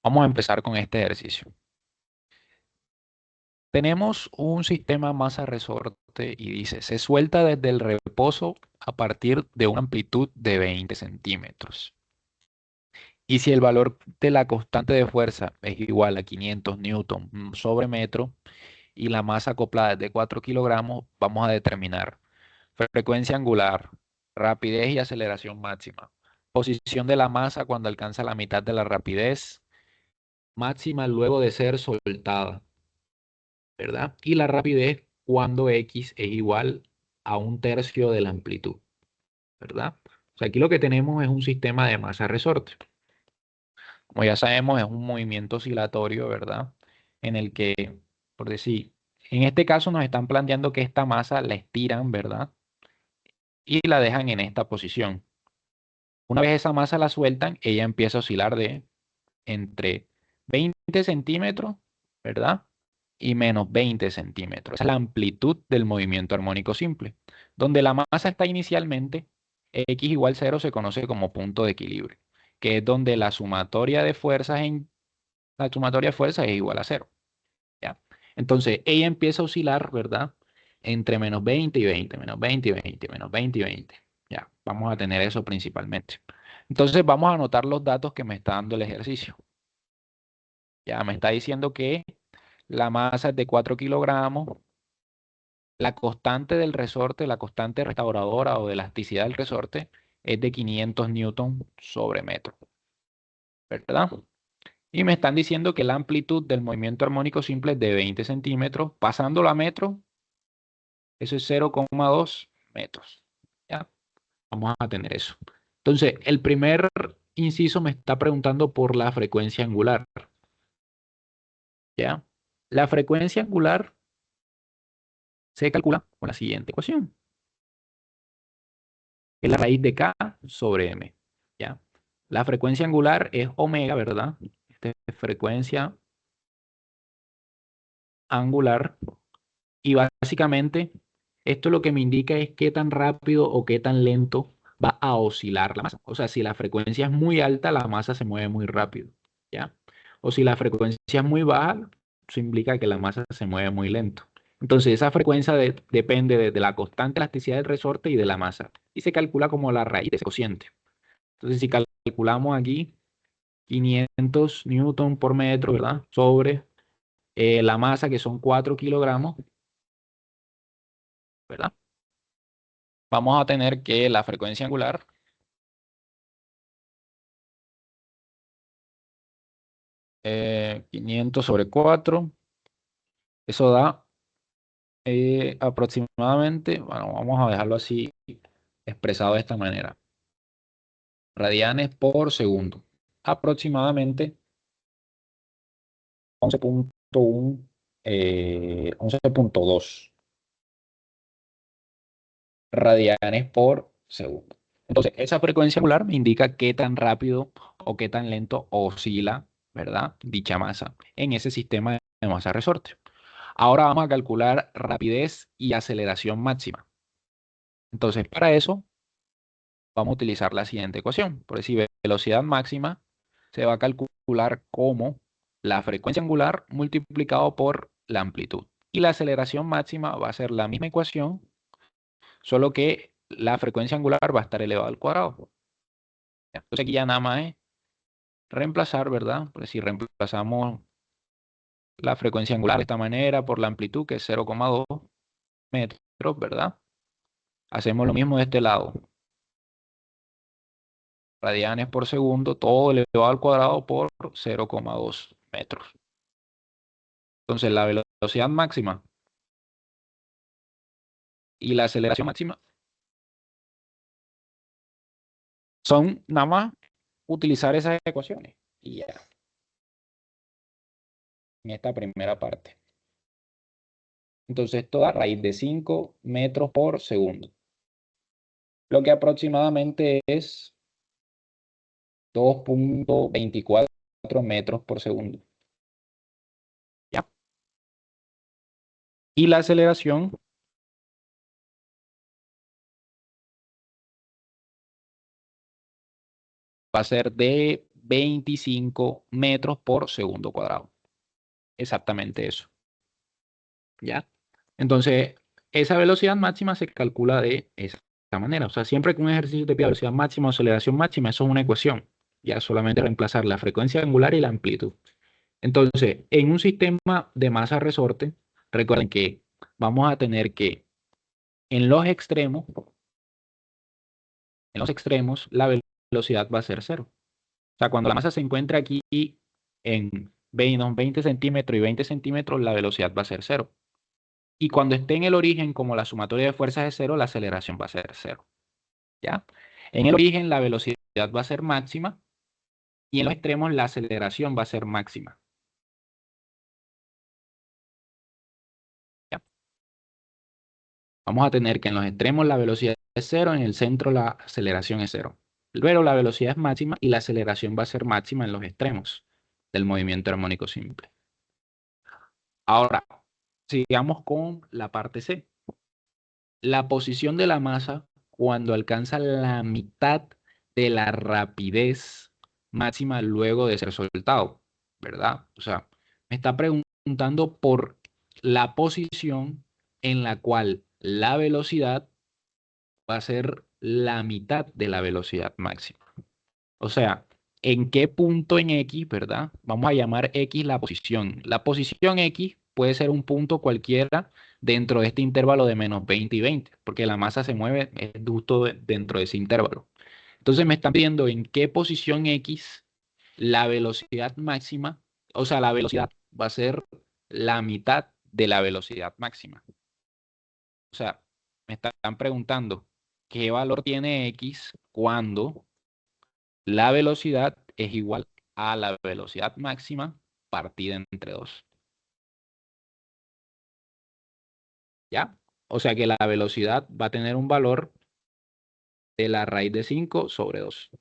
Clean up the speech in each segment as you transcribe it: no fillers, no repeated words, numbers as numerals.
Vamos a empezar con este ejercicio. Tenemos un sistema masa-resorte y dice, se suelta desde el reposo a partir de una amplitud de 20 centímetros. Y si el valor de la constante de fuerza es igual a 500 newton sobre metro y la masa acoplada es de 4 kilogramos, vamos a determinar frecuencia angular, rapidez y aceleración máxima, posición de la masa cuando alcanza la mitad de la rapidez máxima luego de ser soltada, ¿verdad? Y la rapidez cuando x es igual a un tercio de la amplitud, ¿verdad? O sea, aquí lo que tenemos es un sistema de masa-resorte. Como ya sabemos, es un movimiento oscilatorio, ¿verdad? En el que, por decir, en este caso nos están planteando que esta masa la estiran, ¿verdad? Y la dejan en esta posición. Una vez esa masa la sueltan, ella empieza a oscilar de entre 20 centímetros, ¿verdad? Y menos 20 centímetros. Esa es la amplitud del movimiento armónico simple. Donde la masa está inicialmente, x igual 0 se conoce como punto de equilibrio, que es donde la sumatoria de fuerzas es igual a 0. ¿Ya? Entonces, ella empieza a oscilar, ¿verdad? Entre menos 20 y 20, menos 20 y 20, menos 20 y 20. Ya, vamos a tener eso principalmente. Entonces, vamos a anotar los datos que me está dando el ejercicio. Ya me está diciendo que la masa es de 4 kilogramos, la constante del resorte, la constante restauradora o de elasticidad del resorte es de 500 newton sobre metro, ¿verdad? Y me están diciendo que la amplitud del movimiento armónico simple es de 20 centímetros, pasándolo a metro, eso es 0,2 metros. ¿Ya? Vamos a tener eso. Entonces, el primer inciso me está preguntando por la frecuencia angular. ¿Ya? La frecuencia angular se calcula con la siguiente ecuación. Es la raíz de K sobre M. ¿Ya? La frecuencia angular es omega, ¿verdad? Esta es frecuencia angular. Y básicamente, esto lo que me indica es qué tan rápido o qué tan lento va a oscilar la masa. O sea, si la frecuencia es muy alta, la masa se mueve muy rápido. ¿Ya? O si la frecuencia es muy baja, eso implica que la masa se mueve muy lento. Entonces, esa frecuencia depende de la constante elasticidad del resorte y de la masa. Y se calcula como la raíz de ese cociente. Entonces, si calculamos aquí 500 newton por metro, ¿verdad? Sobre la masa, que son 4 kilogramos, ¿verdad? Vamos a tener que la frecuencia angular 500 sobre 4, eso da aproximadamente, bueno, vamos a dejarlo así expresado de esta manera, radianes por segundo. Aproximadamente 11.1, 11.2 radianes por segundo. Entonces, esa frecuencia angular me indica qué tan rápido o qué tan lento oscila, ¿verdad? Dicha masa en ese sistema de masa-resorte. Ahora vamos a calcular rapidez y aceleración máxima. Entonces, para eso vamos a utilizar la siguiente ecuación. Por decir, velocidad máxima se va a calcular como la frecuencia angular multiplicado por la amplitud. Y la aceleración máxima va a ser la misma ecuación, solo que la frecuencia angular va a estar elevado al cuadrado. Entonces aquí ya nada más es reemplazar, ¿verdad? Por decir, reemplazamos la frecuencia angular de esta manera por la amplitud, que es 0,2 metros, ¿verdad? Hacemos lo mismo de este lado. Radianes por segundo, todo elevado al cuadrado por 0,2 metros. Entonces, la velocidad máxima y la aceleración máxima son nada más utilizar esas ecuaciones. Y ya, en esta primera parte. Entonces, esto da raíz de 5 metros por segundo. Lo que aproximadamente es 2.24 metros por segundo. ¿Ya? Y la aceleración va a ser de 25 metros por segundo cuadrado. Exactamente eso. ¿Ya? Entonces, esa velocidad máxima se calcula de esa manera. O sea, siempre que un ejercicio te pida velocidad máxima o aceleración máxima, eso es una ecuación. Ya solamente reemplazar la frecuencia angular y la amplitud. Entonces, en un sistema de masa resorte, recuerden que vamos a tener que en los extremos, la velocidad va a ser cero. O sea, cuando la masa se encuentra aquí en 20 centímetros y 20 centímetros, la velocidad va a ser cero. Y cuando esté en el origen, como la sumatoria de fuerzas es cero, la aceleración va a ser cero. ¿Ya? En el origen, la velocidad va a ser máxima y en los extremos, la aceleración va a ser máxima. ¿Ya? Vamos a tener que en los extremos la velocidad es cero, en el centro la aceleración es cero. Luego la velocidad es máxima y la aceleración va a ser máxima en los extremos del movimiento armónico simple. Ahora, sigamos con la parte C. La posición de la masa cuando alcanza la mitad de la rapidez máxima luego de ser soltado, ¿verdad? O sea, me está preguntando por la posición en la cual la velocidad va a ser la mitad de la velocidad máxima. O sea, ¿en qué punto en X, verdad? Vamos a llamar X la posición. La posición X puede ser un punto cualquiera dentro de este intervalo de menos 20 y 20, porque la masa se mueve justo dentro de ese intervalo. Entonces me están pidiendo en qué posición X la velocidad máxima, o sea, la velocidad va a ser la mitad de la velocidad máxima. O sea, me están preguntando qué valor tiene X cuando la velocidad es igual a la velocidad máxima partida entre 2. ¿Ya? O sea que la velocidad va a tener un valor de la raíz de 5 sobre 2.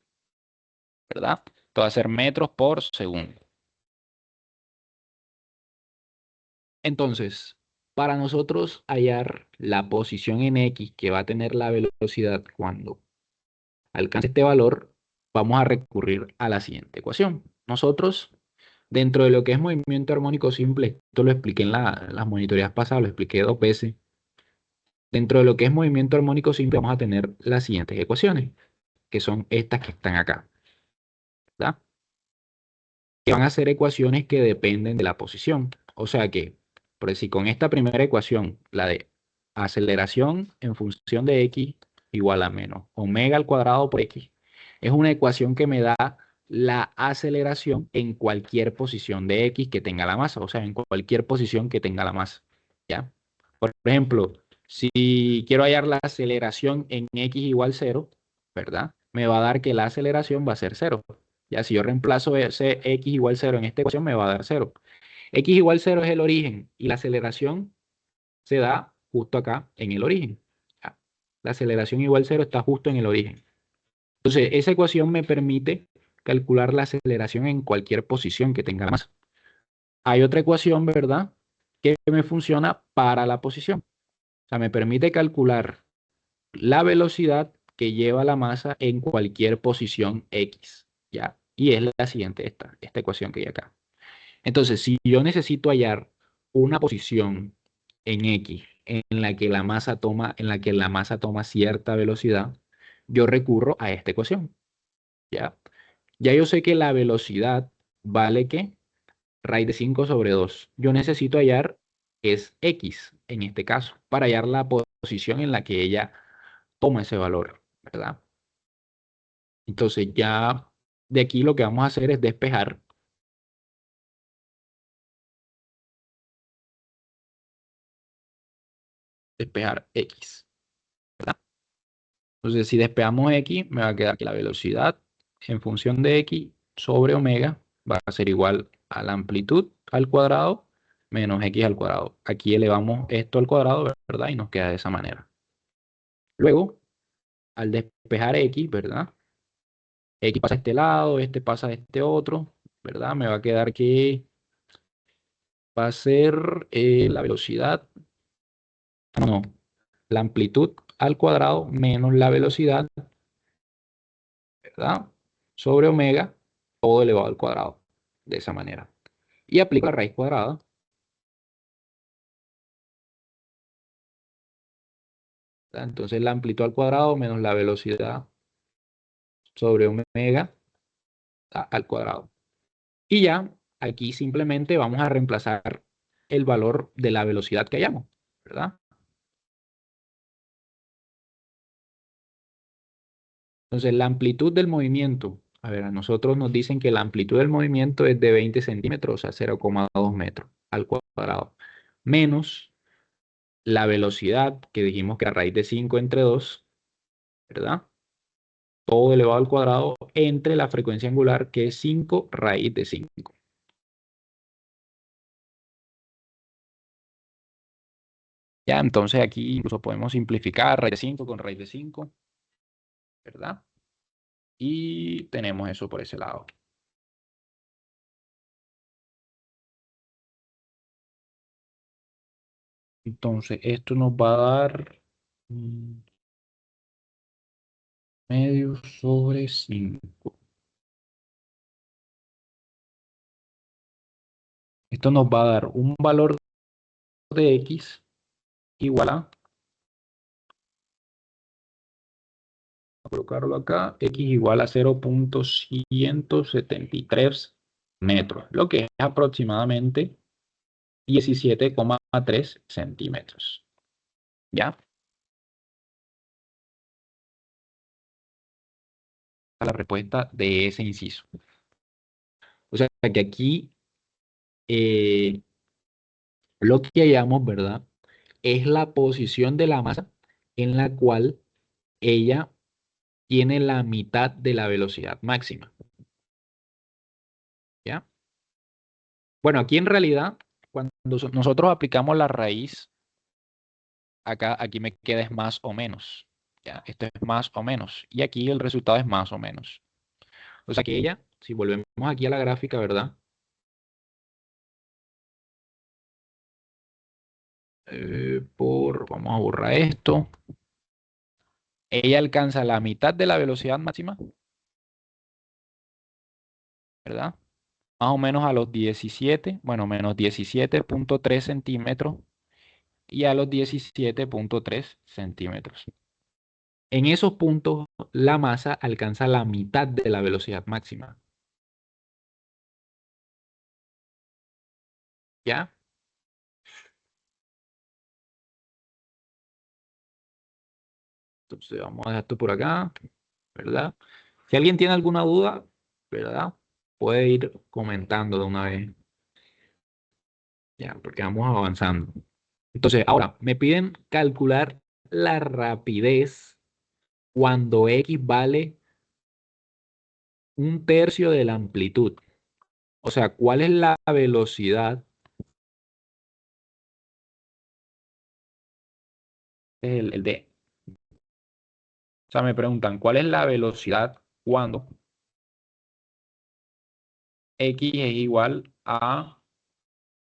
¿Verdad? Esto va a ser metros por segundo. Entonces, para nosotros hallar la posición en X que va a tener la velocidad cuando alcance este valor, vamos a recurrir a la siguiente ecuación. Nosotros, dentro de lo que es movimiento armónico simple, esto lo expliqué en las monitorías pasadas, lo expliqué 2 veces. Dentro de lo que es movimiento armónico simple, vamos a tener las siguientes ecuaciones, que son estas que están acá, ¿verdad? Que van a ser ecuaciones que dependen de la posición. O sea que, por decir, con esta primera ecuación, la de aceleración en función de x igual a menos omega al cuadrado por x, es una ecuación que me da la aceleración en cualquier posición de x que tenga la masa, o sea, en cualquier posición que tenga la masa, ¿ya? Por ejemplo, si quiero hallar la aceleración en x igual 0, ¿verdad? Me va a dar que la aceleración va a ser 0. Ya si yo reemplazo ese x igual 0 en esta ecuación, me va a dar 0. X igual 0 es el origen y la aceleración se da justo acá en el origen. Ya. La aceleración igual 0 está justo en el origen. Entonces, esa ecuación me permite calcular la aceleración en cualquier posición que tenga la masa. Hay otra ecuación, ¿verdad? Que me funciona para la posición. O sea, me permite calcular la velocidad que lleva la masa en cualquier posición X, ¿ya? Y es la siguiente, esta ecuación que hay acá. Entonces, si yo necesito hallar una posición en X en la que la masa toma cierta velocidad, yo recurro a esta ecuación, ¿ya? Ya yo sé que la velocidad vale ¿qué? Raíz de 5 sobre 2. Yo necesito hallar es X en este caso, para hallar la posición en la que ella toma ese valor, ¿verdad? Entonces ya de aquí lo que vamos a hacer es despejar X, ¿verdad? Entonces si despejamos X, me va a quedar que la velocidad en función de X sobre omega va a ser igual a la amplitud al cuadrado menos X al cuadrado. Aquí elevamos esto al cuadrado, ¿verdad? Y nos queda de esa manera. Luego, al despejar X, ¿verdad? X pasa a este lado, este pasa a este otro, ¿verdad? Me va a quedar que va a ser la velocidad, no, la amplitud al cuadrado menos la velocidad, ¿verdad? Sobre omega todo elevado al cuadrado, de esa manera. Y aplico la raíz cuadrada. Entonces la amplitud al cuadrado menos la velocidad sobre omega al cuadrado. Y ya aquí simplemente vamos a reemplazar el valor de la velocidad que hayamos, ¿verdad? Entonces la amplitud del movimiento, a ver, a nosotros nos dicen que la amplitud del movimiento es de 20 centímetros, o sea, 0,2 metros al cuadrado, menos la velocidad que dijimos que era raíz de 5 entre 2, ¿verdad? Todo elevado al cuadrado entre la frecuencia angular, que es 5 raíz de 5. Ya, entonces aquí incluso podemos simplificar raíz de 5 con raíz de 5, ¿verdad? Y tenemos eso por ese lado. Entonces, esto nos va a dar medio sobre 5. Esto nos va a dar un valor de x igual a, voy a colocarlo acá, x igual a 0,173 metros, lo que es aproximadamente 17,3 centímetros. ¿Ya? La respuesta de ese inciso. O sea que aquí eh, lo que hallamos, ¿verdad? Es la posición de la masa en la cual ella tiene la mitad de la velocidad máxima. ¿Ya? Bueno, aquí en realidad, cuando nosotros aplicamos la raíz, acá, aquí me queda es más o menos. ¿Ya? Esto es más o menos. Y aquí el resultado es más o menos. O sea que ella, si volvemos aquí a la gráfica, ¿verdad? Vamos a borrar esto. Ella alcanza la mitad de la velocidad máxima, ¿verdad? Más o menos a los 17, bueno, menos 17,3 centímetros y a los 17,3 centímetros. En esos puntos, la masa alcanza la mitad de la velocidad máxima. ¿Ya? Entonces vamos a dejar esto por acá, ¿verdad? Si alguien tiene alguna duda, ¿verdad? Puede ir comentando de una vez, ya, porque vamos avanzando. Entonces, ahora, me piden calcular la rapidez cuando X vale un tercio de la amplitud. O sea, ¿cuál es la velocidad? El D. O sea, me preguntan, ¿cuál es la velocidad cuando X es igual a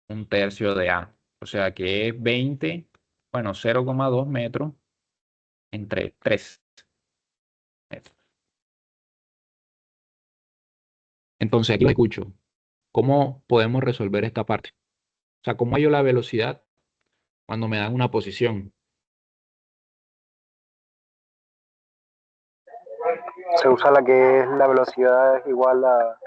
un tercio de A? O sea, que es 20, bueno, 0,2 metros entre 3 metros. Entonces, aquí lo escucho. ¿Cómo podemos resolver esta parte? O sea, ¿cómo hallo la velocidad cuando me dan una posición? Se usa la que es la velocidad es igual a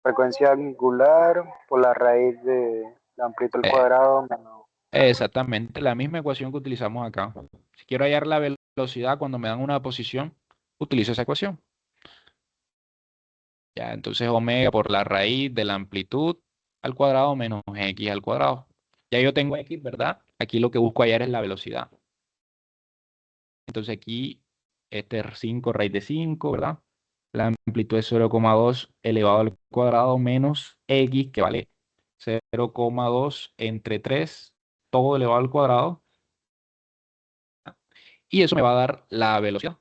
frecuencia angular por la raíz de la amplitud al Eh, cuadrado menos. Exactamente, la misma ecuación que utilizamos acá. Si quiero hallar la velocidad cuando me dan una posición, utilizo esa ecuación. Ya, entonces omega por la raíz de la amplitud al cuadrado menos x al cuadrado. Ya yo tengo x, ¿verdad? Aquí lo que busco hallar es la velocidad. Entonces aquí, este es 5 raíz de 5, ¿verdad? La amplitud es 0,2 elevado al cuadrado menos x, que vale 0,2 entre 3, todo elevado al cuadrado. Y eso me va a dar la velocidad.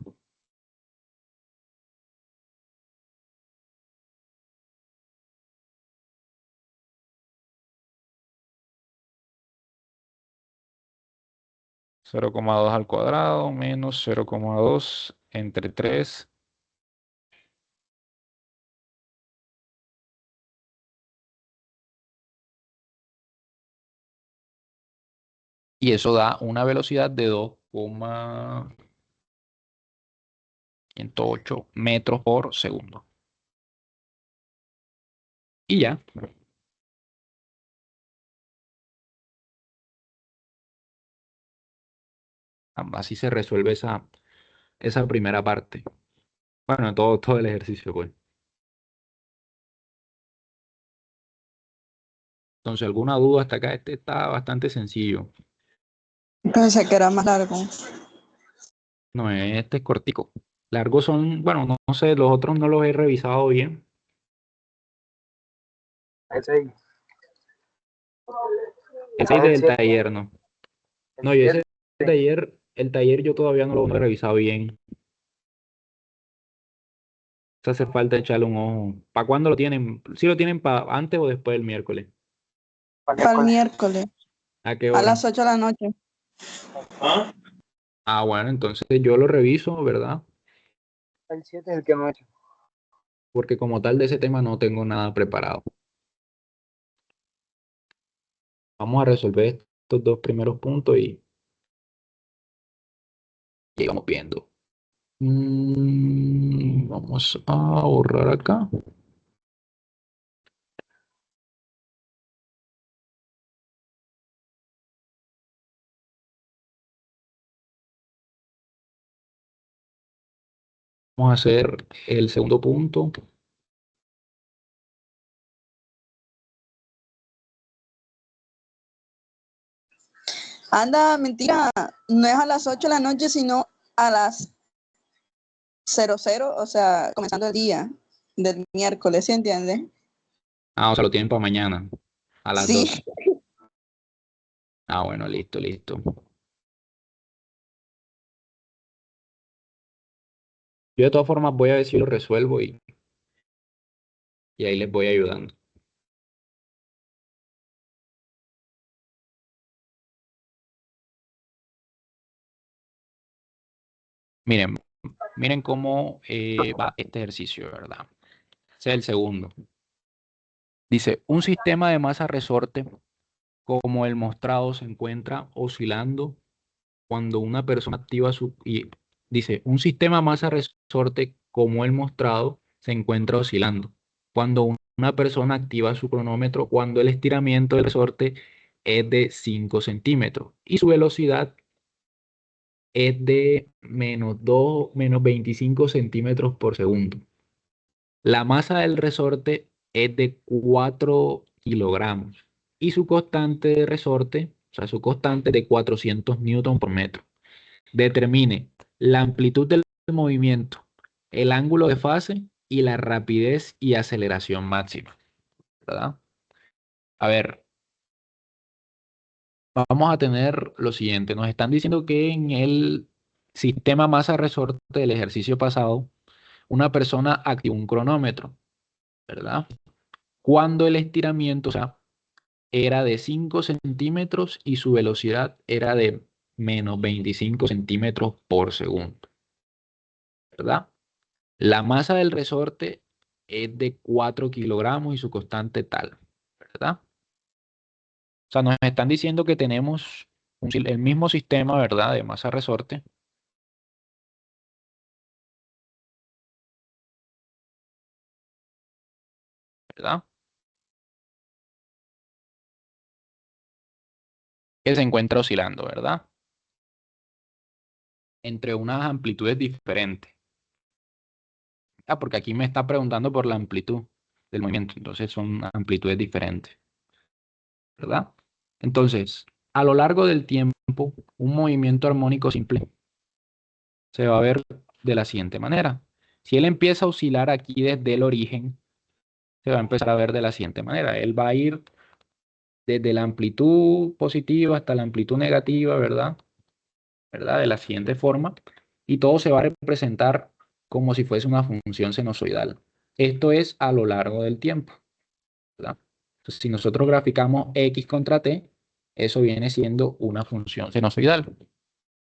0,2 al cuadrado menos 0,2 entre 3 Y eso da una velocidad de 2,108 metros por segundo. Y ya. Así se resuelve esa primera parte. Bueno, todo el ejercicio, pues. Entonces, ¿alguna duda hasta acá? Este está bastante sencillo. Pensé que era más largo. No, este es cortico. Largos son, bueno, no sé, los otros no los he revisado bien. Ese ahí. Ese es El del 7. taller, ¿no? El No, yo ese 7. taller, el taller yo todavía no lo he revisado bien. Eso hace falta echarle un ojo. ¿Para cuándo lo tienen? ¿Sí lo tienen para antes o después del miércoles? Para el miércoles, ¿A qué a hora? las 8 de la noche. Ah, bueno, entonces yo lo reviso, ¿verdad? El 7 es el que no he hecho. Porque como tal de ese tema no tengo nada preparado. Vamos a resolver estos dos primeros puntos y vamos viendo. Vamos a borrar acá. Vamos a hacer el segundo punto. Anda, mentira, no es a las 8 de la noche, sino a las 00, o sea, comenzando el día del miércoles, ¿sí entiendes? Ah, o sea, lo tienen para mañana, a las Sí, 12. Ah, bueno, listo, listo. Yo de todas formas voy a ver si lo resuelvo y ahí les voy ayudando. Miren, miren cómo va este ejercicio, ¿verdad? Ese es el segundo. Dice, un sistema de masa resorte como el mostrado se encuentra oscilando cuando una persona activa su... Y dice, un sistema masa resorte como el mostrado se encuentra oscilando cuando una persona activa su cronómetro cuando el estiramiento del resorte es de 5 centímetros y su velocidad es de menos 25 centímetros por segundo. La masa del resorte es de 4 kilogramos y su constante de resorte, o sea, su constante de 400 newton por metro. Determine la amplitud del movimiento, el ángulo de fase y la rapidez y aceleración máxima, ¿verdad? A ver, vamos a tener lo siguiente. Nos están diciendo que en el sistema masa-resorte del ejercicio pasado, una persona activó un cronómetro, ¿verdad? Cuando el estiramiento, o sea, era de 5 centímetros y su velocidad era de menos 25 centímetros por segundo, ¿verdad? La masa del resorte es de 4 kilogramos y su constante tal, ¿verdad? O sea, nos están diciendo que tenemos el mismo sistema, ¿verdad? De masa resorte, ¿verdad? Que se encuentra oscilando, ¿verdad? Entre unas amplitudes diferentes. Ah, porque aquí me está preguntando por la amplitud del movimiento, entonces son amplitudes diferentes, ¿verdad? Entonces, a lo largo del tiempo, un movimiento armónico simple se va a ver de la siguiente manera. Si él empieza a oscilar aquí desde el origen, se va a empezar a ver de la siguiente manera. Él va a ir desde la amplitud positiva hasta la amplitud negativa, ¿verdad? ¿Verdad? De la siguiente forma. Y todo se va a representar como si fuese una función sinusoidal. Esto es a lo largo del tiempo, ¿verdad? Entonces, si nosotros graficamos x contra t, eso viene siendo una función sinusoidal,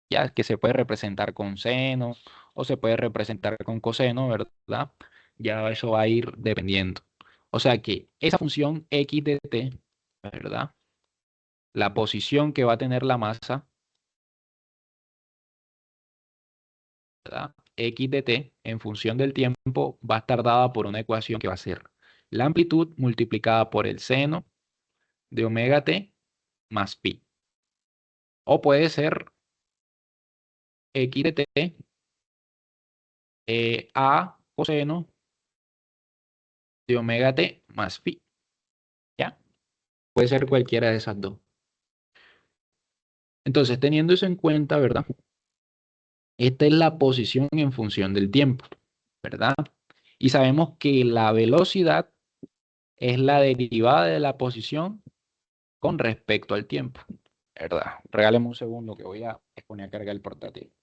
ya que se puede representar con seno o se puede representar con coseno, ¿verdad? Ya eso va a ir dependiendo. O sea que esa función x de t, ¿verdad? la posición que va a tener la masa, ¿verdad? X de t en función del tiempo va a estar dada por una ecuación que va a ser la amplitud multiplicada por el seno de omega t más pi. O puede ser X de t a coseno de omega t más pi. ¿Ya? Puede ser cualquiera de esas dos. Entonces, teniendo eso en cuenta, ¿verdad? Esta es la posición en función del tiempo, ¿verdad? Y sabemos que la velocidad es la derivada de la posición con respecto al tiempo, ¿verdad? Regáleme un segundo que voy a poner a cargar el portátil.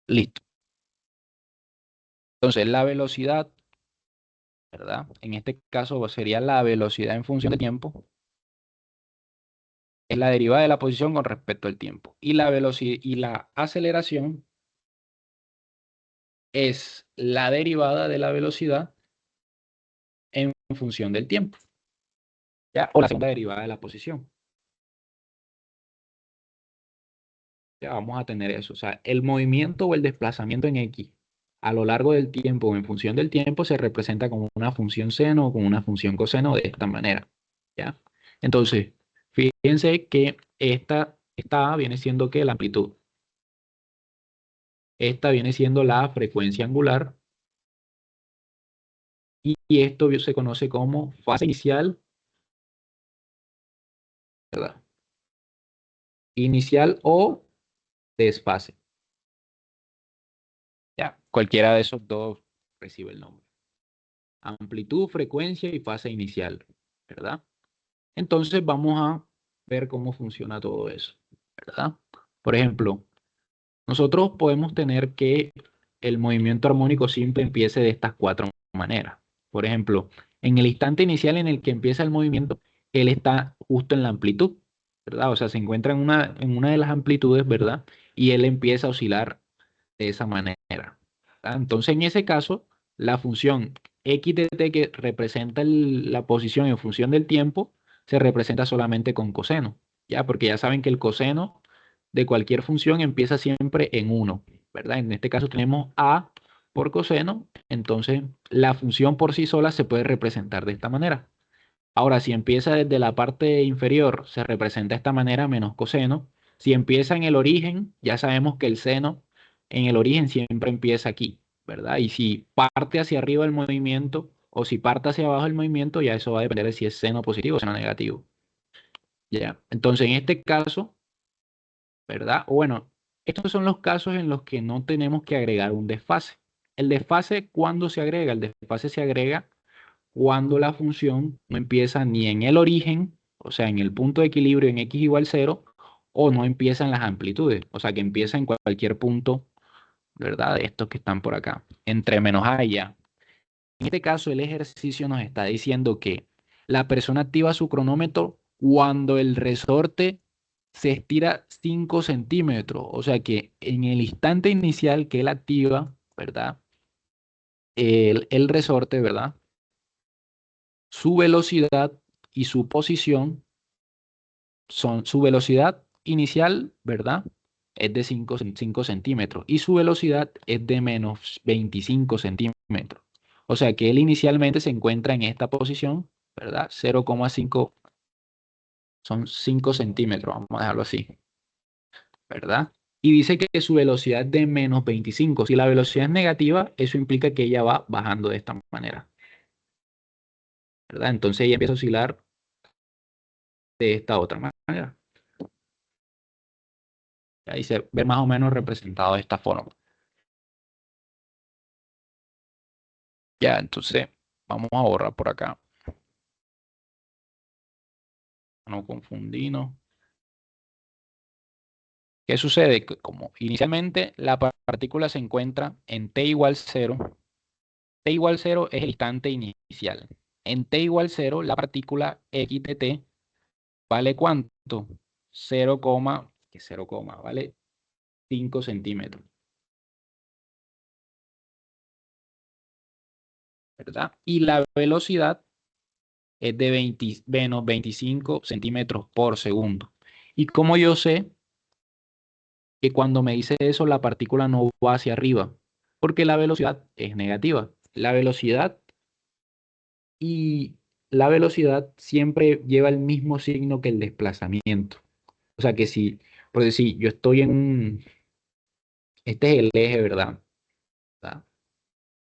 Listo. Entonces, la velocidad, ¿verdad? En este caso sería la velocidad en función del tiempo. Es la derivada de la posición con respecto al tiempo. Y la velocidad y la aceleración es la derivada de la velocidad en función del tiempo. ¿Ya? O la segunda derivada de la posición. Ya vamos a tener eso. O sea, el movimiento o el desplazamiento en X a lo largo del tiempo o en función del tiempo se representa como una función seno o como una función coseno de esta manera. ¿Ya? Entonces, fíjense que esta A viene siendo ¿qué? La amplitud. Esta viene siendo la frecuencia angular. Y esto se conoce como fase inicial, ¿verdad? Inicial o desfase. Ya, cualquiera de esos dos recibe el nombre. Amplitud, frecuencia y fase inicial, ¿verdad? Entonces vamos a ver cómo funciona todo eso, ¿verdad? Por ejemplo, nosotros podemos tener que el movimiento armónico simple empiece de estas cuatro maneras. Por ejemplo, en el instante inicial en el que empieza el movimiento, él está justo en la amplitud, ¿verdad? O sea, se encuentra en una de las amplitudes, ¿verdad? Y él empieza a oscilar de esa manera, ¿verdad? Entonces, en ese caso, la función x de t que representa la posición en función del tiempo, se representa solamente con coseno, ¿ya? Porque ya saben que el coseno de cualquier función empieza siempre en 1, ¿verdad? En este caso tenemos a por coseno, entonces la función por sí sola se puede representar de esta manera. Ahora, si empieza desde la parte inferior, se representa de esta manera menos coseno. Si empieza en el origen, ya sabemos que el seno en el origen siempre empieza aquí, ¿verdad? Y si parte hacia arriba el movimiento o si parte hacia abajo el movimiento, ya eso va a depender de si es seno positivo o seno negativo. ¿Ya? Entonces, en este caso, ¿verdad? O bueno, estos son los casos en los que no tenemos que agregar un desfase. El desfase, ¿cuándo se agrega? El desfase se agrega cuando la función no empieza ni en el origen, o sea, en el punto de equilibrio en x igual 0, o no empieza en las amplitudes, o sea, que empieza en cualquier punto, ¿verdad? De estos que están por acá, entre menos a y a. En este caso, el ejercicio nos está diciendo que la persona activa su cronómetro cuando el resorte se estira 5 centímetros, o sea que en el instante inicial que él activa, ¿verdad? El resorte, ¿verdad? Su velocidad y su posición son su velocidad inicial, ¿verdad? Es de 5 centímetros y su velocidad es de menos 25 centímetros. O sea que él inicialmente se encuentra en esta posición, ¿verdad? 0,5 son 5 centímetros, vamos a dejarlo así, ¿verdad? Y dice que su velocidad es de menos 25. Si la velocidad es negativa, eso implica que ella va bajando de esta manera, ¿verdad? Entonces ella empieza a oscilar de esta otra manera. Ahí se ve más o menos representado de esta forma. Ya, entonces vamos a borrar por acá. No confundirnos. ¿Qué sucede? Que como inicialmente la partícula se encuentra en t igual 0. T igual 0 es el instante inicial. En t igual 0, la partícula x de t vale ¿cuánto? 0, ¿qué 0, vale 5 centímetros, ¿verdad? Y la velocidad es de 25 centímetros por segundo. ¿Y cómo yo sé que cuando me dice eso la partícula no va hacia arriba? Porque la velocidad es negativa. Y la velocidad siempre lleva el mismo signo que el desplazamiento. O sea que si, por decir, yo estoy en este es el eje, ¿verdad? ¿Verdad?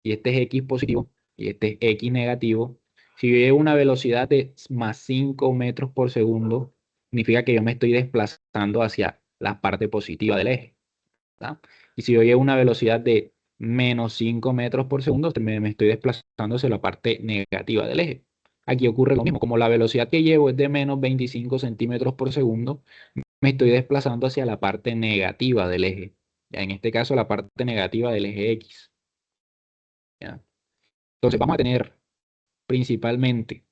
Y este es X positivo y este es X negativo. Si yo llevo una velocidad de más 5 metros por segundo, significa que yo me estoy desplazando hacia la parte positiva del eje, ¿verdad? Y si yo llevo una velocidad de menos 5 metros por segundo, me estoy desplazando hacia la parte negativa del eje. Aquí ocurre lo mismo, como la velocidad que llevo es de menos 25 centímetros por segundo, me estoy desplazando hacia la parte negativa del eje. Ya en este caso, la parte negativa del eje X. ¿Ya? Entonces vamos a tener principalmente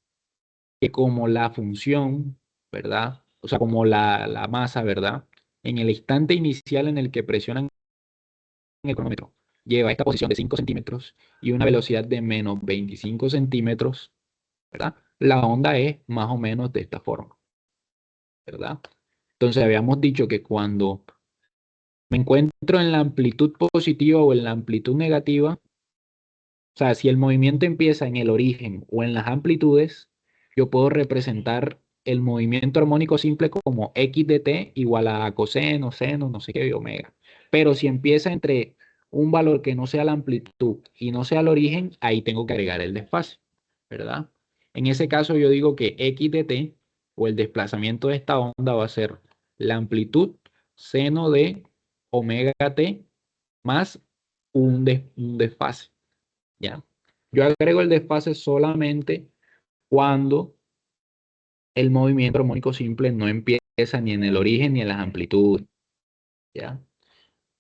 que como la función, ¿verdad? O sea, como la masa, ¿verdad? En el instante inicial en el que presionan el cronómetro, lleva esta posición de 5 centímetros y una velocidad de menos 25 centímetros, ¿verdad? La onda es más o menos de esta forma, ¿verdad? Entonces habíamos dicho que cuando me encuentro en la amplitud positiva o en la amplitud negativa, o sea, si el movimiento empieza en el origen o en las amplitudes, yo puedo representar el movimiento armónico simple como x de t igual a coseno, seno, no sé qué, y omega. Pero si empieza entre un valor que no sea la amplitud y no sea el origen, ahí tengo que agregar el desfase, ¿verdad? En ese caso yo digo que x de t o el desplazamiento de esta onda va a ser la amplitud seno de omega t más un desfase. ¿Ya? Yo agrego el desfase solamente cuando el movimiento armónico simple no empieza ni en el origen ni en las amplitudes, ¿ya?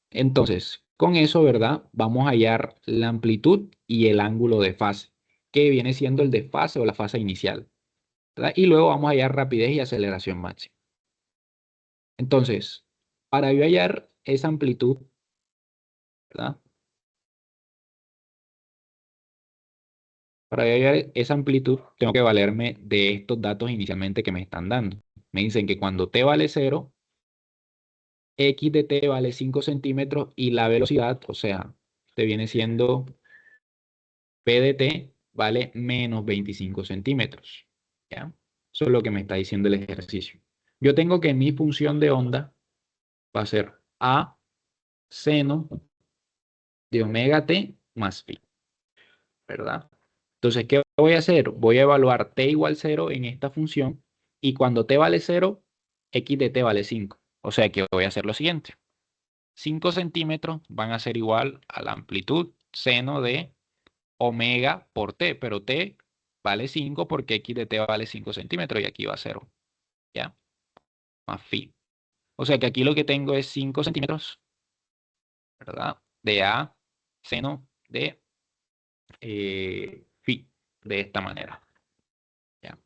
Entonces, con eso, ¿verdad? Vamos a hallar la amplitud y el ángulo de fase, que viene siendo el desfase o la fase inicial, ¿verdad? Y luego vamos a hallar rapidez y aceleración máxima. Entonces, para yo hallar esa amplitud, ¿verdad? Para hallar esa amplitud, tengo que valerme de estos datos inicialmente que me están dando. Me dicen que cuando t vale 0, x de t vale 5 centímetros y la velocidad, o sea, te viene siendo p de t vale menos 25 centímetros. ¿Ya? Eso es lo que me está diciendo el ejercicio. Yo tengo que mi función de onda va a ser a seno de omega t más phi, ¿verdad? Entonces, ¿qué voy a hacer? Voy a evaluar t igual 0 en esta función y cuando t vale 0, x de t vale 5. O sea que voy a hacer lo siguiente. 5 centímetros van a ser igual a la amplitud seno de omega por t, pero t vale 5 porque x de t vale 5 centímetros y aquí va a 0, ¿ya? Más phi. O sea que aquí lo que tengo es 5 centímetros, ¿verdad? De a seno de phi, de esta manera, ¿ya?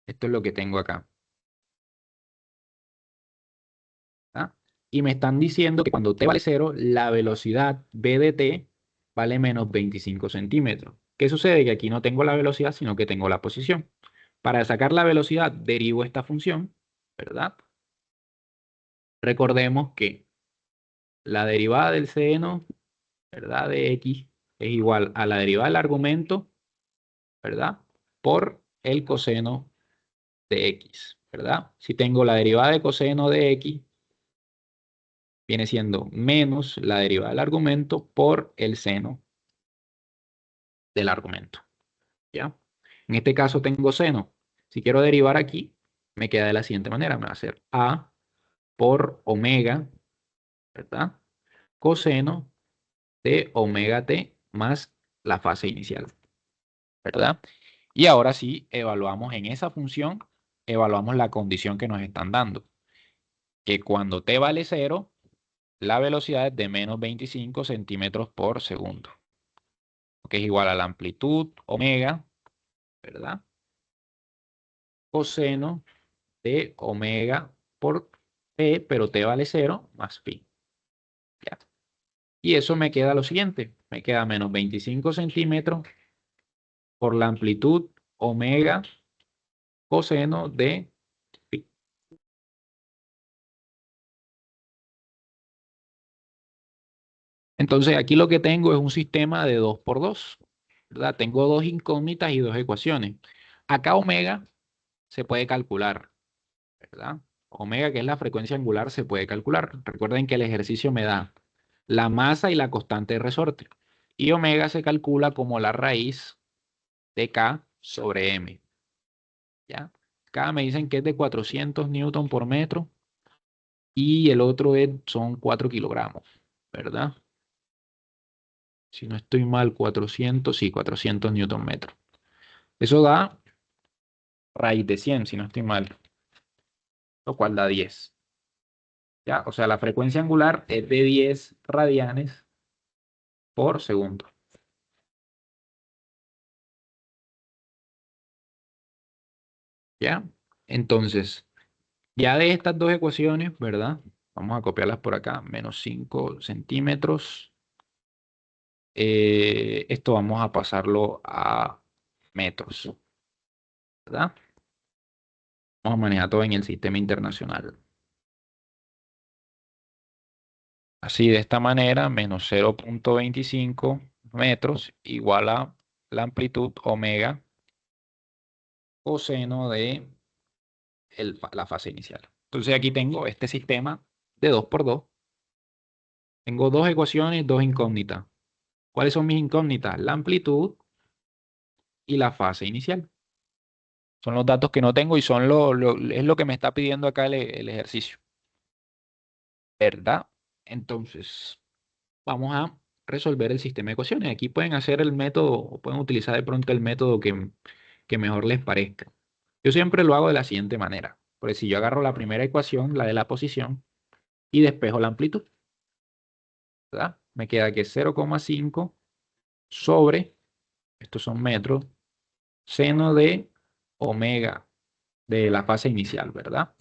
Esto es lo que tengo acá. ¿Ah? Y me están diciendo que cuando t vale 0, la velocidad v de t vale menos 25 centímetros. ¿Qué sucede? Que aquí no tengo la velocidad, sino que tengo la posición. Para sacar la velocidad, derivo esta función, ¿verdad? Recordemos que la derivada del seno, ¿verdad? De x es igual a la derivada del argumento, ¿verdad? Por el coseno de x, ¿verdad? Si tengo la derivada de coseno de x, viene siendo menos la derivada del argumento por el seno del argumento, ¿ya? En este caso tengo seno. Si quiero derivar aquí, me queda de la siguiente manera. Me va a ser a por omega, ¿verdad? Coseno de omega t más la fase inicial, ¿verdad? Y ahora sí, evaluamos en esa función, evaluamos la condición que nos están dando, que cuando t vale 0, la velocidad es de menos 25 centímetros por segundo, que es igual a la amplitud omega, ¿verdad? Coseno de omega por P, pero T vale 0, más pi. ¿Ya? Y eso me queda lo siguiente. Me queda menos 25 centímetros por la amplitud omega coseno de pi. Entonces aquí lo que tengo es un sistema de 2 por 2, ¿verdad? Tengo dos incógnitas y dos ecuaciones. Acá omega se puede calcular, ¿verdad? Omega, que es la frecuencia angular, se puede calcular. Recuerden que el ejercicio me da la masa y la constante de resorte. Y omega se calcula como la raíz de K sobre M. ¿Ya? K me dicen que es de 400 newton por metro y el otro son 4 kilogramos, ¿verdad? Si no estoy mal, 400, sí, 400 newton metro. Eso da raíz de 100, si no estoy mal, lo cual da 10. ¿Ya? O sea, la frecuencia angular es de 10 radianes por segundo. ¿Ya? Entonces, ya de estas dos ecuaciones, ¿verdad? Vamos a copiarlas por acá. Menos 5 centímetros. Esto vamos a pasarlo a metros, ¿verdad? Vamos a manejar todo en el sistema internacional. Así, de esta manera, menos 0,25 metros igual a la amplitud omega coseno de la fase inicial. Entonces aquí tengo este sistema de 2 por 2. Tengo dos ecuaciones, dos incógnitas. ¿Cuáles son mis incógnitas? La amplitud y la fase inicial. Son los datos que no tengo y son es lo que me está pidiendo acá el ejercicio. ¿Verdad? Entonces, vamos a resolver el sistema de ecuaciones. Aquí pueden hacer el método, o pueden utilizar de pronto el método que mejor les parezca. Yo siempre lo hago de la siguiente manera. Porque si yo agarro la primera ecuación, la de la posición, y despejo la amplitud, ¿verdad? Me queda que 0,5 sobre, estos son metros, seno de omega de la fase inicial, ¿verdad?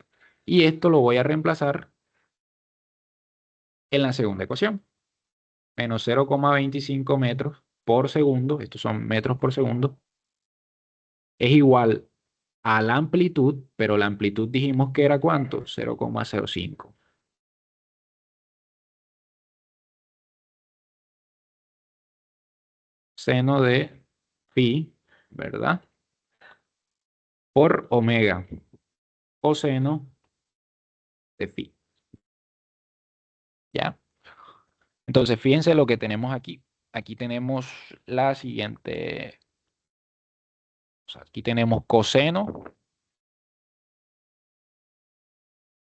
Y esto lo voy a reemplazar en la segunda ecuación. Menos 0,25 metros por segundo, estos son metros por segundo, es igual a la amplitud, pero la amplitud dijimos que era ¿cuánto? 0,05. Seno de pi, ¿verdad? Por omega, coseno de pi. ¿Ya? Entonces, fíjense lo que tenemos aquí. Aquí tenemos la siguiente, o sea, aquí tenemos coseno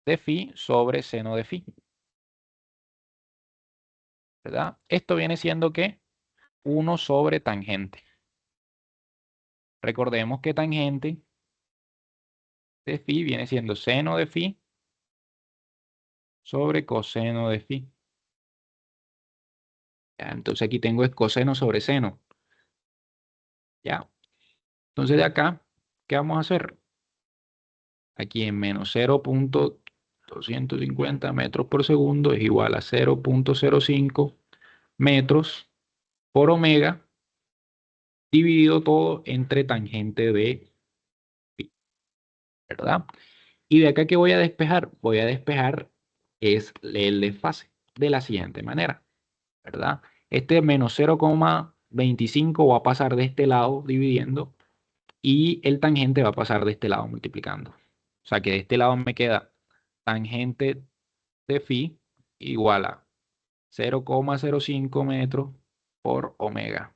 de phi sobre seno de phi, ¿verdad? Esto viene siendo ¿qué? 1 sobre tangente. Recordemos que tangente de phi viene siendo seno de phi sobre coseno de phi. ¿Ya? Entonces aquí tengo es coseno sobre seno. ¿Ya? Entonces de acá, ¿qué vamos a hacer? Aquí en menos 0,250 metros por segundo es igual a 0,05 metros por omega dividido todo entre tangente de pi, ¿verdad? Y de acá que voy a despejar, voy a despejar es el desfase de la siguiente manera, ¿verdad? Este menos 0,25 va a pasar de este lado dividiendo y el tangente va a pasar de este lado multiplicando. O sea que de este lado me queda tangente de phi igual a 0,05 metros por omega.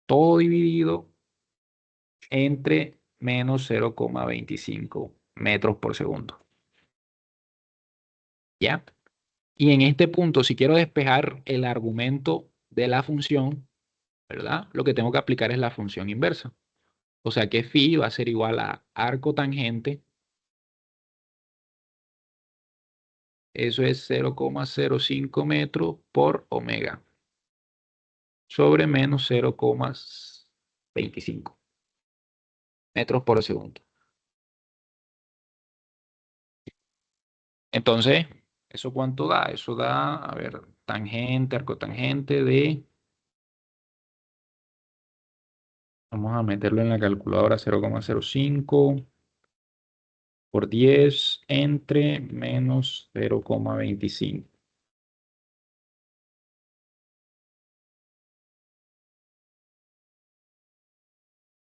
Todo dividido entre menos 0,25 metros por segundo. ¿Ya? Y en este punto, si quiero despejar el argumento de la función, ¿verdad? Lo que tengo que aplicar es la función inversa. O sea que phi va a ser igual a arco tangente. Eso es 0,05 metros por omega sobre menos 0,25 metros por segundo. Entonces, ¿eso cuánto da? Eso da, a ver, tangente, arcotangente de, vamos a meterlo en la calculadora, 0,05 por 10 entre menos 0,25.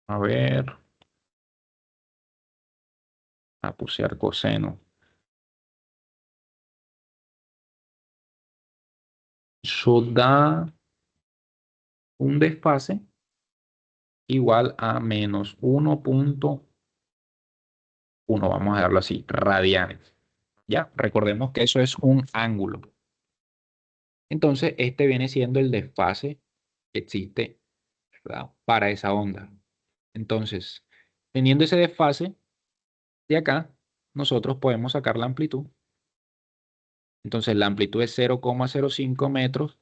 A ver, puse arcoseno. Eso da un desfase igual a menos 1,1, vamos a darlo así, radianes. Ya, recordemos que eso es un ángulo. Entonces, este viene siendo el desfase que existe, ¿verdad?, para esa onda. Entonces, teniendo ese desfase de acá, nosotros podemos sacar la amplitud. Entonces, la amplitud es 0,05 metros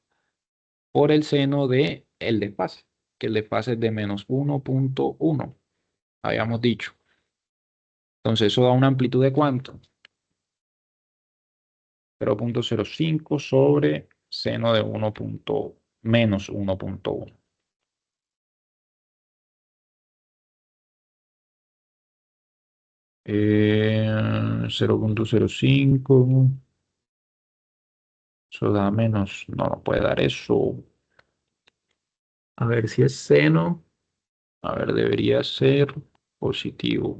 por el seno de el desfase, que el desfase es de menos 1,1, habíamos dicho. Entonces, eso da una amplitud de ¿cuánto? 0,05 sobre seno de menos 1,1. 0,05. Eso da menos. No, no puede dar eso. A ver si es seno. A ver, debería ser positivo.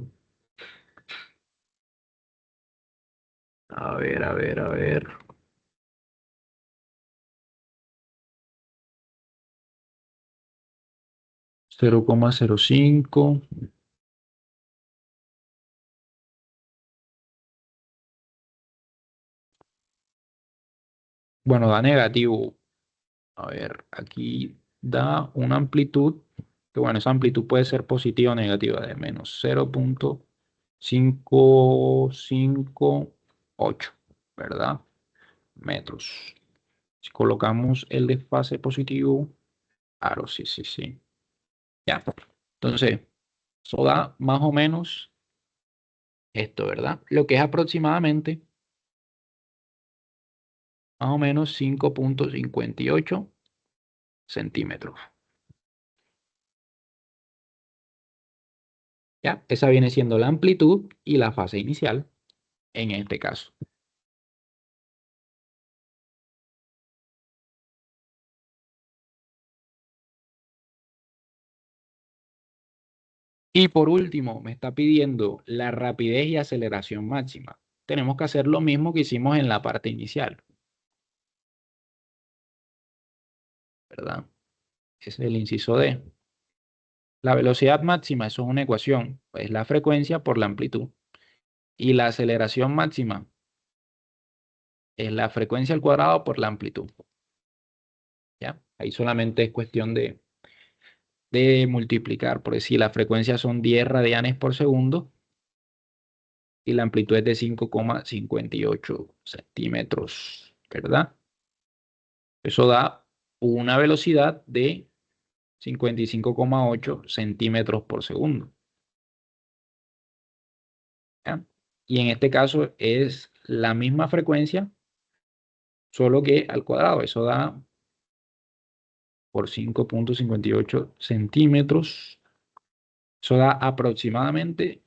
A ver, a ver, a ver. 0,05. Bueno, da negativo. A ver, aquí da una amplitud, que bueno, esa amplitud puede ser positiva o negativa, de menos 0,558, ¿verdad? Metros. Si colocamos el desfase positivo, claro, sí, sí, sí. Ya. Entonces, eso da más o menos esto, ¿verdad? Lo que es aproximadamente, más o menos 5,58 centímetros. ¿Ya? Esa viene siendo la amplitud y la fase inicial en este caso. Y por último, me está pidiendo la rapidez y aceleración máxima. Tenemos que hacer lo mismo que hicimos en la parte inicial, ¿verdad? Ese es el inciso D. La velocidad máxima, eso es una ecuación, es la frecuencia por la amplitud. Y la aceleración máxima es la frecuencia al cuadrado por la amplitud. ¿Ya? Ahí solamente es cuestión de multiplicar, por decir, la frecuencia son 10 radianes por segundo y la amplitud es de 5,58 centímetros, ¿verdad? Eso da una velocidad de 55,8 centímetros por segundo. ¿Ya? Y en este caso es la misma frecuencia, solo que al cuadrado. Eso da por 5,58 centímetros. Eso da aproximadamente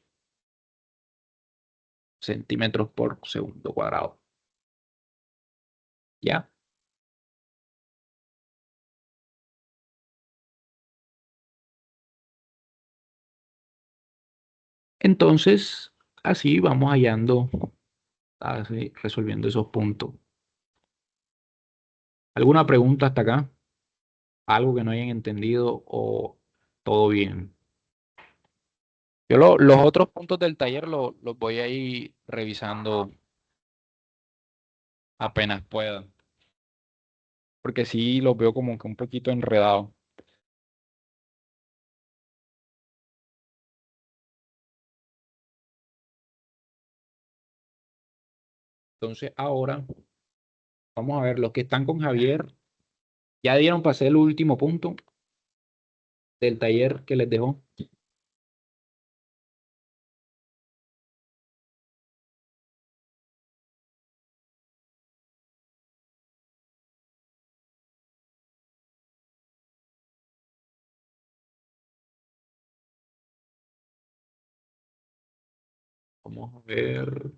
centímetros por segundo cuadrado. ¿Ya? Entonces, así vamos hallando, así, resolviendo esos puntos. ¿Alguna pregunta hasta acá? ¿Algo que no hayan entendido o todo bien? Yo los otros puntos del taller los voy a ir revisando apenas pueda, porque sí los veo como que un poquito enredados. Entonces, ahora vamos a ver, los que están con Javier, ya dieron para hacer el último punto del taller que les dejó. Vamos a ver.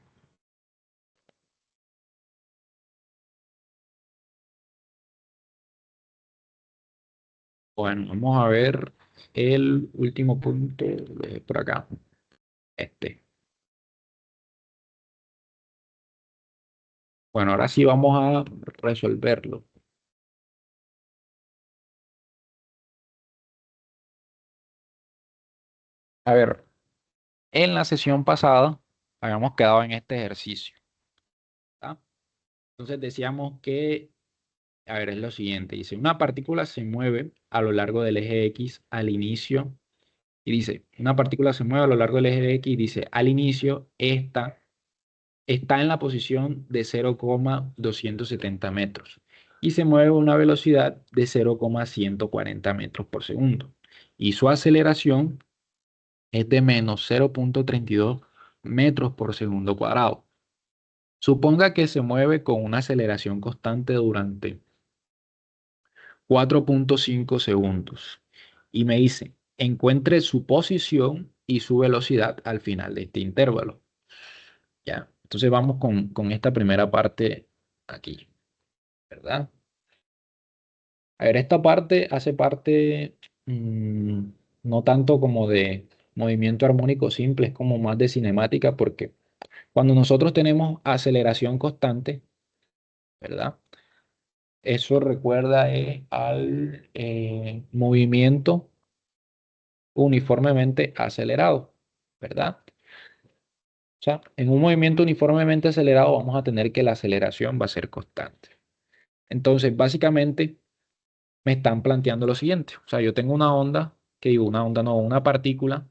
Bueno, vamos a ver el último punto por acá. Este. Bueno, ahora sí vamos a resolverlo. A ver, en la sesión pasada habíamos quedado en este ejercicio, ¿tá? Entonces decíamos que, a ver, es lo siguiente. Dice, una partícula se mueve a lo largo del eje X al inicio. Y dice, una partícula se mueve a lo largo del eje X y dice, al inicio está en la posición de 0,270 metros y se mueve a una velocidad de 0,140 metros por segundo. Y su aceleración es de menos 0,32 metros por segundo cuadrado. Suponga que se mueve con una aceleración constante durante 4,5 segundos. Y me dice, encuentre su posición y su velocidad al final de este intervalo. Ya, entonces vamos con esta primera parte aquí, ¿verdad? A ver, esta parte hace parte no tanto como de movimiento armónico simple, es como más de cinemática, porque cuando nosotros tenemos aceleración constante, ¿verdad? Eso recuerda al movimiento uniformemente acelerado, ¿verdad? O sea, en un movimiento uniformemente acelerado vamos a tener que la aceleración va a ser constante. Entonces, básicamente, me están planteando lo siguiente. O sea, yo tengo una onda, que digo, una onda no, una partícula,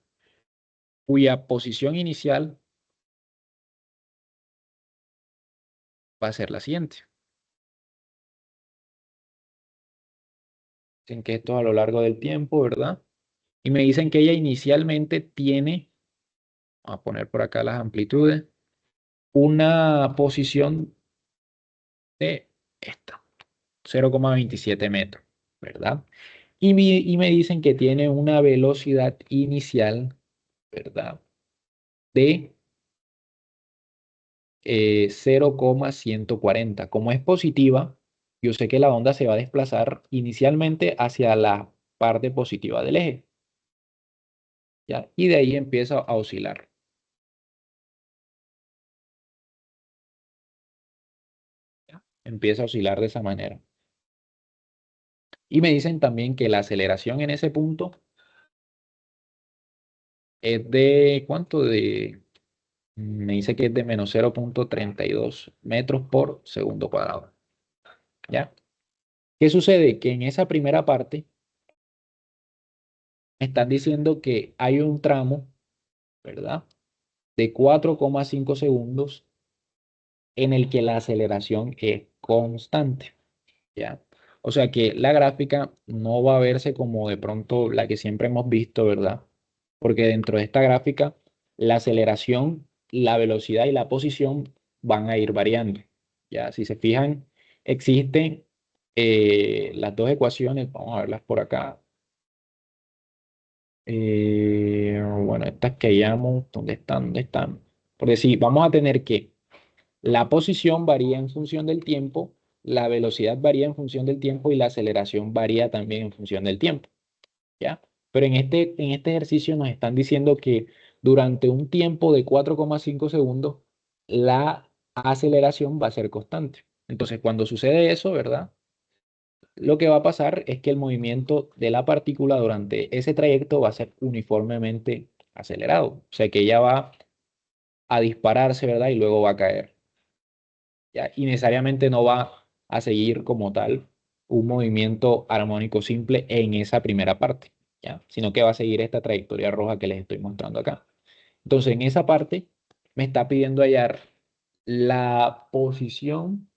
cuya posición inicial va a ser la siguiente. Dicen que esto es a lo largo del tiempo, ¿verdad? Y me dicen que ella inicialmente tiene, vamos a poner por acá las amplitudes, una posición de esta, 0,27 metros, ¿verdad? Y me dicen que tiene una velocidad inicial, ¿verdad? De 0,140. Como es positiva, yo sé que la onda se va a desplazar inicialmente hacia la parte positiva del eje, ¿ya? Y de ahí empieza a oscilar. ¿Ya? Empieza a oscilar de esa manera. Y me dicen también que la aceleración en ese punto es de, ¿cuánto? Me dice que es de menos 0,32 metros por segundo cuadrado, ¿ya? ¿Qué sucede? Que en esa primera parte me están diciendo que hay un tramo, ¿verdad? De 4,5 segundos en el que la aceleración es constante, ¿ya? O sea que la gráfica no va a verse como de pronto la que siempre hemos visto, ¿verdad? Porque dentro de esta gráfica la aceleración, la velocidad y la posición van a ir variando, ¿ya? Si se fijan, existen las dos ecuaciones, vamos a verlas por acá. Bueno, estas que llamo, ¿dónde están? ¿Dónde están? Por decir, vamos a tener que la posición varía en función del tiempo, la velocidad varía en función del tiempo y la aceleración varía también en función del tiempo, ¿ya? Pero en este ejercicio nos están diciendo que durante un tiempo de 4,5 segundos, la aceleración va a ser constante. Entonces, cuando sucede eso, ¿verdad? Lo que va a pasar es que el movimiento de la partícula durante ese trayecto va a ser uniformemente acelerado. O sea que ella va a dispararse, ¿verdad? Y luego va a caer. ¿Ya? Y necesariamente no va a seguir como tal un movimiento armónico simple en esa primera parte, ¿ya? Sino que va a seguir esta trayectoria roja que les estoy mostrando acá. Entonces, en esa parte me está pidiendo hallar la posición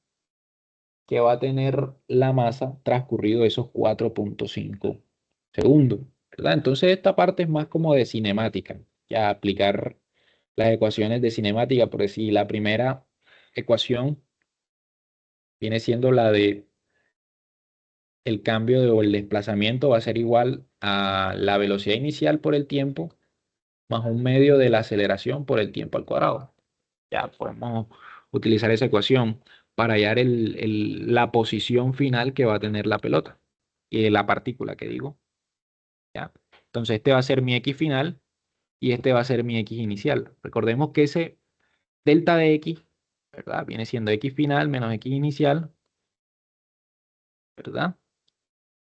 que va a tener la masa transcurrido esos 4,5 segundos, ¿verdad? Entonces, esta parte es más como de cinemática, ya aplicar las ecuaciones de cinemática, por decir, la primera ecuación viene siendo la de el cambio o el desplazamiento va a ser igual a la velocidad inicial por el tiempo más 1/2 de la aceleración por el tiempo al cuadrado. Ya podemos utilizar esa ecuación para hallar la posición final que va a tener la pelota, la partícula que digo. ¿Ya? Entonces este va a ser mi X final y este va a ser mi X inicial. Recordemos que ese delta de X, ¿verdad? Viene siendo X final menos X inicial, ¿verdad?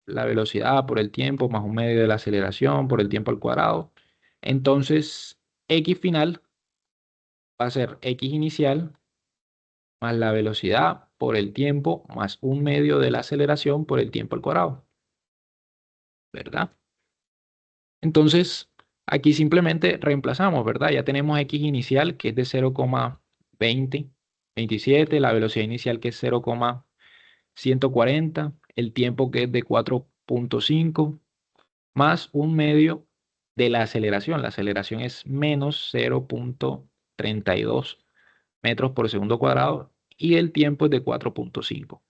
La velocidad por el tiempo más 1/2 de la aceleración por el tiempo al cuadrado. Entonces, X final va a ser X inicial más la velocidad por el tiempo más 1/2 de la aceleración por el tiempo al cuadrado, ¿verdad? Entonces, aquí simplemente reemplazamos, ¿verdad? Ya tenemos X inicial que es de 0,2027, la velocidad inicial que es 0,140, el tiempo que es de 4,5 más 1/2 de la aceleración. La aceleración es menos 0,32 metros por segundo cuadrado y el tiempo es de 4,5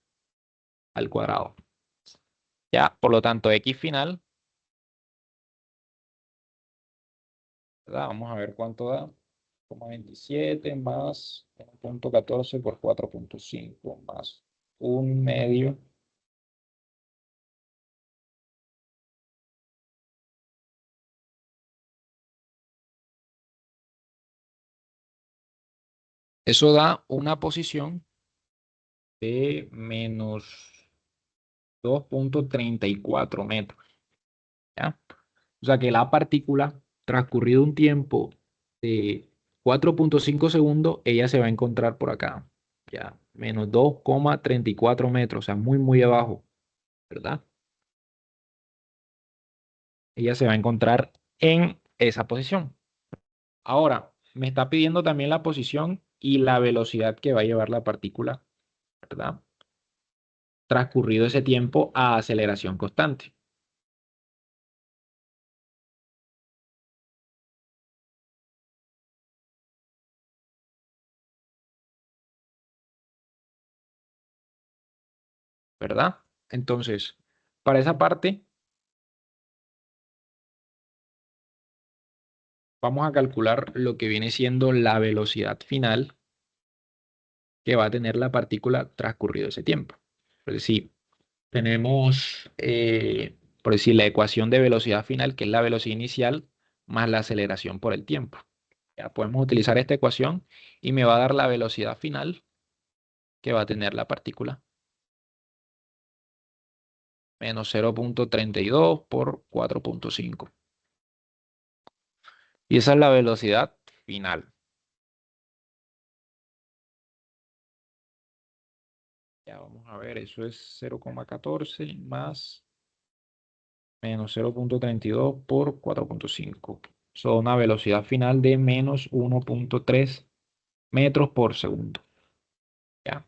al cuadrado. Ya, por lo tanto, X final, ¿verdad? Vamos a ver cuánto da. 0,27 más 1,14 por 4,5 más 1/2. Eso da una posición de menos 2,34 metros. ¿Ya? O sea que la partícula, transcurrido un tiempo de 4,5 segundos, ella se va a encontrar por acá. Ya, menos 2,34 metros, o sea, muy, muy abajo, ¿verdad? Ella se va a encontrar en esa posición. Ahora, me está pidiendo también la posición y la velocidad que va a llevar la partícula, ¿verdad? Transcurrido ese tiempo a aceleración constante. ¿Verdad? Entonces, para esa parte, vamos a calcular lo que viene siendo la velocidad final que va a tener la partícula transcurrido ese tiempo. Es decir, tenemos, por decir, la ecuación de velocidad final, que es la velocidad inicial más la aceleración por el tiempo. Ya podemos utilizar esta ecuación y me va a dar la velocidad final que va a tener la partícula. Menos 0,32 por 4,5. Y esa es la velocidad final. Ya vamos a ver, eso es 0,14 más menos 0,32 por 4,5. Son una velocidad final de menos 1,3 metros por segundo. ¿Ya?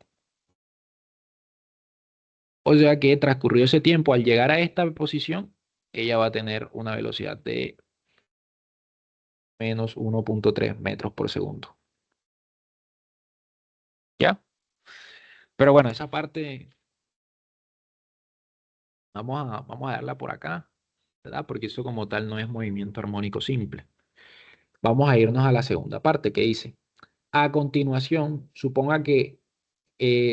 O sea que transcurrido ese tiempo, al llegar a esta posición, ella va a tener una velocidad de menos 1,3 metros por segundo. ¿Ya? Pero bueno, esa parte vamos a darla por acá, ¿verdad? Porque eso como tal no es movimiento armónico simple. Vamos a irnos a la segunda parte que dice, a continuación, suponga que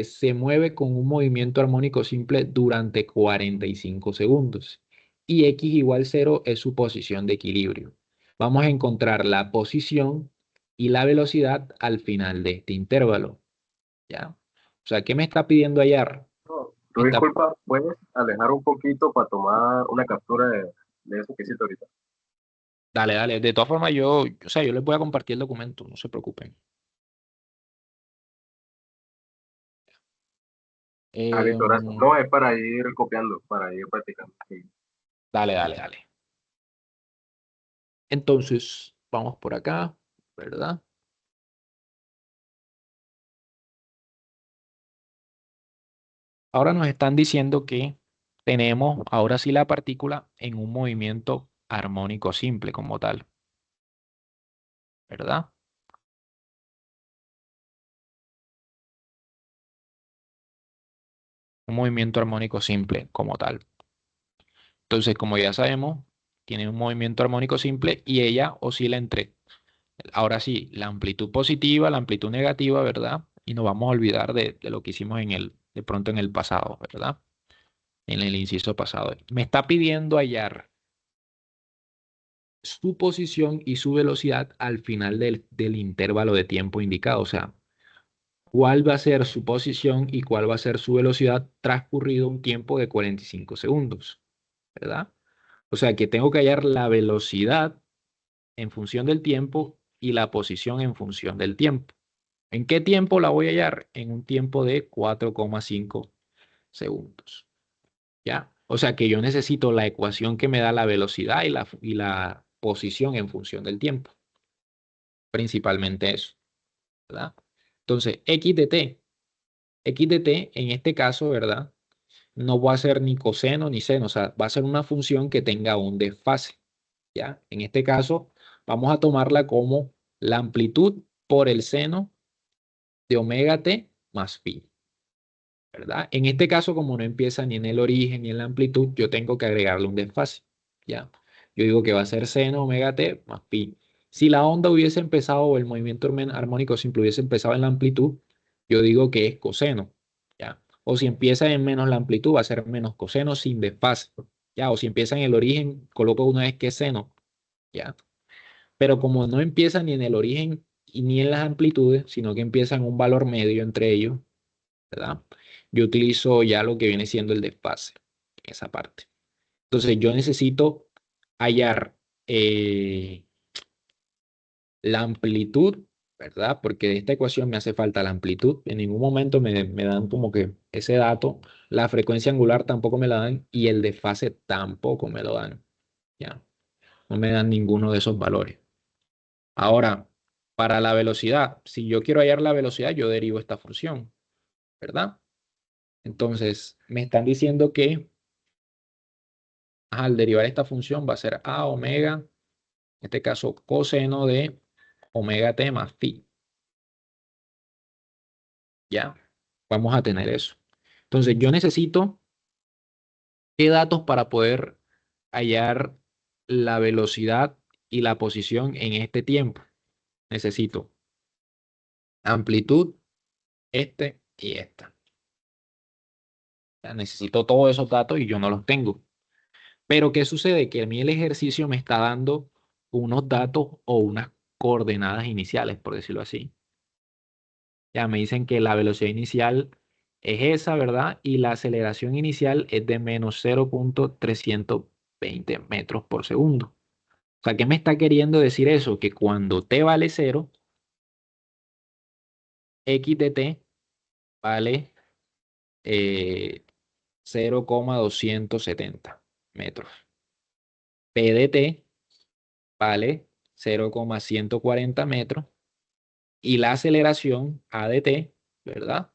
se mueve con un movimiento armónico simple durante 45 segundos y x igual 0 es su posición de equilibrio. Vamos a encontrar la posición y la velocidad al final de este intervalo. ¿Ya? O sea, ¿qué me está pidiendo hallar? No, Me tú está- disculpa, ¿puedes alejar un poquito para tomar una captura de eso que hiciste ahorita? Dale, dale. De todas formas, o sea, yo les voy a compartir el documento, no se preocupen. Ah, listo, gracias. Em, No, es para ir copiando, para ir practicando. Sí. dale, dale, dale. Entonces, vamos por acá, ¿verdad? Ahora nos están diciendo que tenemos ahora sí la partícula en un movimiento armónico simple como tal, ¿verdad? Un movimiento armónico simple como tal. Entonces, como ya sabemos, tiene un movimiento armónico simple y ella oscila entre, ahora sí, la amplitud positiva, la amplitud negativa, ¿verdad? Y nos vamos a olvidar de lo que hicimos de pronto en el pasado, ¿verdad? En el inciso pasado. Me está pidiendo hallar su posición y su velocidad al final del intervalo de tiempo indicado. O sea, cuál va a ser su posición y cuál va a ser su velocidad transcurrido un tiempo de 45 segundos, ¿verdad? O sea, que tengo que hallar la velocidad en función del tiempo y la posición en función del tiempo. ¿En qué tiempo la voy a hallar? En un tiempo de 4,5 segundos. ¿Ya? O sea que yo necesito la ecuación que me da la velocidad y la posición en función del tiempo. Principalmente eso, ¿verdad? Entonces, x de t en este caso, ¿verdad? No va a ser ni coseno ni seno, o sea, va a ser una función que tenga un desfase, ¿ya? En este caso, vamos a tomarla como la amplitud por el seno de omega t más phi, ¿verdad? En este caso, como no empieza ni en el origen ni en la amplitud, yo tengo que agregarle un desfase, ¿ya? Yo digo que va a ser seno omega t más pi. Si la onda hubiese empezado o el movimiento armónico simple hubiese empezado en la amplitud, yo digo que es coseno, ¿ya? O si empieza en menos la amplitud, va a ser menos coseno sin desfase, ¿ya? O si empieza en el origen, coloco una vez que es seno, ¿ya? Pero como no empieza ni en el origen y ni en las amplitudes, sino que empieza en un valor medio entre ellos, ¿verdad? Yo utilizo ya lo que viene siendo el desfase, en esa parte. Entonces yo necesito hallar la amplitud, ¿verdad? Porque de esta ecuación me hace falta la amplitud. En ningún momento me dan como que ese dato. La frecuencia angular tampoco me la dan y el desfase tampoco me lo dan. ¿Ya? No me dan ninguno de esos valores. Ahora, para la velocidad, si yo quiero hallar la velocidad, yo derivo esta función, ¿verdad? Entonces, me están diciendo que al derivar esta función va a ser a omega, en este caso coseno de omega t más phi. ¿Ya? Vamos a tener eso. Entonces, yo necesito qué datos para poder hallar la velocidad y la posición en este tiempo. Necesito amplitud, este y esta. Ya necesito todos esos datos y yo no los tengo. Pero ¿qué sucede? Que a mí el ejercicio me está dando unos datos o unas coordenadas iniciales, por decirlo así. Ya me dicen que la velocidad inicial es esa, ¿verdad? Y la aceleración inicial es de menos 0,320 metros por segundo. O sea, ¿qué me está queriendo decir eso? Que cuando t vale 0, x de t vale 0,270 metros. P de t vale 0,140 metros. Y la aceleración a de t, ¿verdad?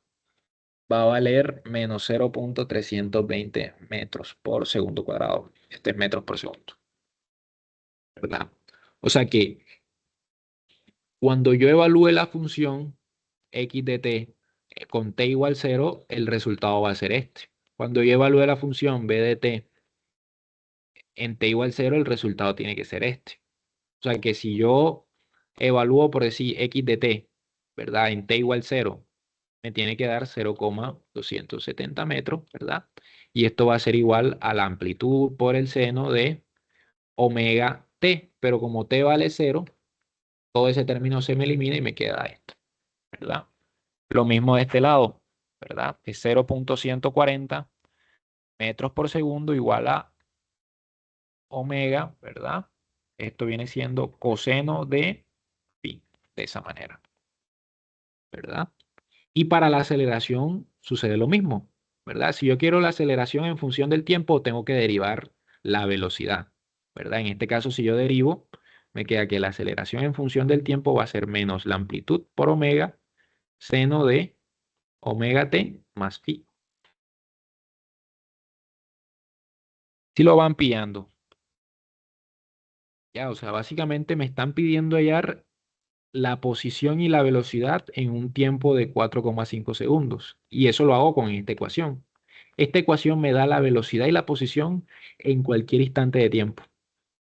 Va a valer menos 0,320 metros por segundo cuadrado. Este es metros por segundo, ¿verdad? O sea que cuando yo evalúe la función x de t con t igual 0, el resultado va a ser este. Cuando yo evalúe la función b de t en t igual 0, el resultado tiene que ser este. O sea que si yo evalúo, por decir, x de t, ¿verdad? En t igual 0, me tiene que dar 0,270 metros, ¿verdad? Y esto va a ser igual a la amplitud por el seno de omega t, pero como t vale 0, todo ese término se me elimina y me queda esto, ¿verdad? Lo mismo de este lado, ¿verdad? Es 0,140 metros por segundo igual a omega, ¿verdad? Esto viene siendo coseno de pi, de esa manera, ¿verdad? Y para la aceleración sucede lo mismo, ¿verdad? Si yo quiero la aceleración en función del tiempo, tengo que derivar la velocidad, ¿verdad? En este caso, si yo derivo, me queda que la aceleración en función del tiempo va a ser menos la amplitud por omega, seno de omega t más phi. Si lo van pillando. Ya, o sea, básicamente me están pidiendo hallar la posición y la velocidad en un tiempo de 4,5 segundos. Y eso lo hago con esta ecuación. Esta ecuación me da la velocidad y la posición en cualquier instante de tiempo.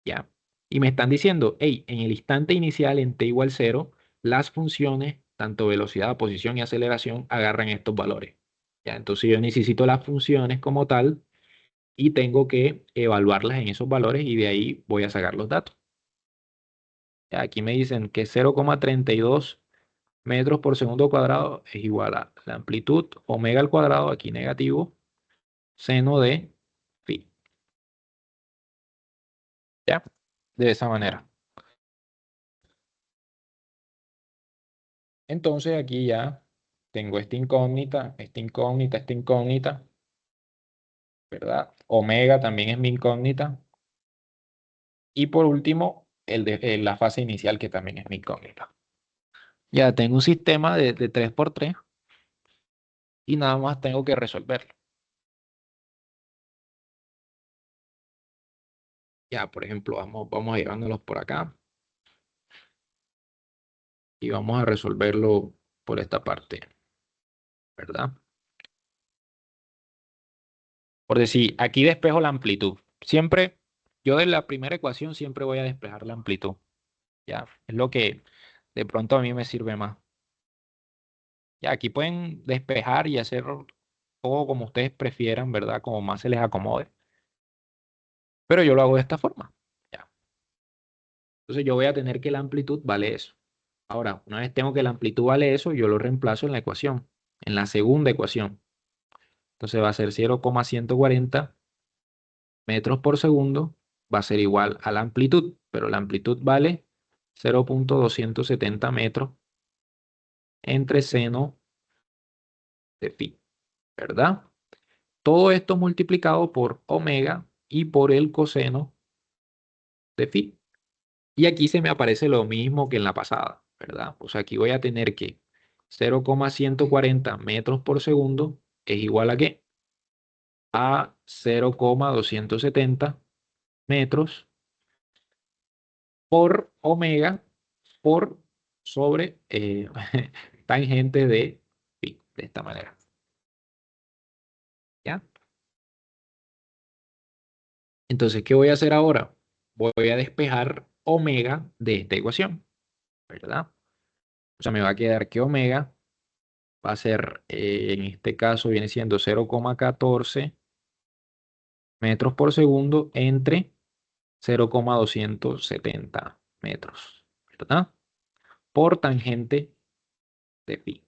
¿Ya? Y me están diciendo, hey, en el instante inicial en t igual 0, las funciones, tanto velocidad, posición y aceleración, agarran estos valores. ¿Ya? Entonces yo necesito las funciones como tal y tengo que evaluarlas en esos valores y de ahí voy a sacar los datos. Ya, aquí me dicen que 0,32 metros por segundo cuadrado es igual a la amplitud omega al cuadrado, aquí negativo, seno de phi. ¿Ya? De esa manera. Entonces aquí ya tengo esta incógnita, esta incógnita, esta incógnita, ¿verdad? Omega también es mi incógnita. Y por último, la fase inicial que también es mi incógnita. Ya tengo un sistema de 3×3 y nada más tengo que resolverlo. Ya, por ejemplo, vamos llevándolos por acá y vamos a resolverlo por esta parte, ¿verdad? Por decir, aquí despejo la amplitud. Siempre, yo de la primera ecuación siempre voy a despejar la amplitud. Ya, es lo que de pronto a mí me sirve más. Ya, aquí pueden despejar y hacer todo como ustedes prefieran, ¿verdad? Como más se les acomode. Pero yo lo hago de esta forma. Ya. Entonces yo voy a tener que la amplitud vale eso. Ahora, una vez tengo que la amplitud vale eso, yo lo reemplazo en la ecuación, en la segunda ecuación. Entonces va a ser 0,140 metros por segundo, va a ser igual a la amplitud, pero la amplitud vale 0,270 metros entre seno de phi, ¿verdad? Todo esto multiplicado por omega y por el coseno de phi. Y aquí se me aparece lo mismo que en la pasada, ¿verdad? O sea, aquí voy a tener que 0,140 metros por segundo es igual a ¿qué? A 0,270 metros por omega por sobre tangente de pi, de esta manera. ¿Ya? Entonces, ¿qué voy a hacer ahora? Voy a despejar omega de esta ecuación, ¿verdad? O sea, me va a quedar que omega va a ser, en este caso, viene siendo 0,14 metros por segundo entre 0,270 metros, ¿verdad? Por tangente de pi.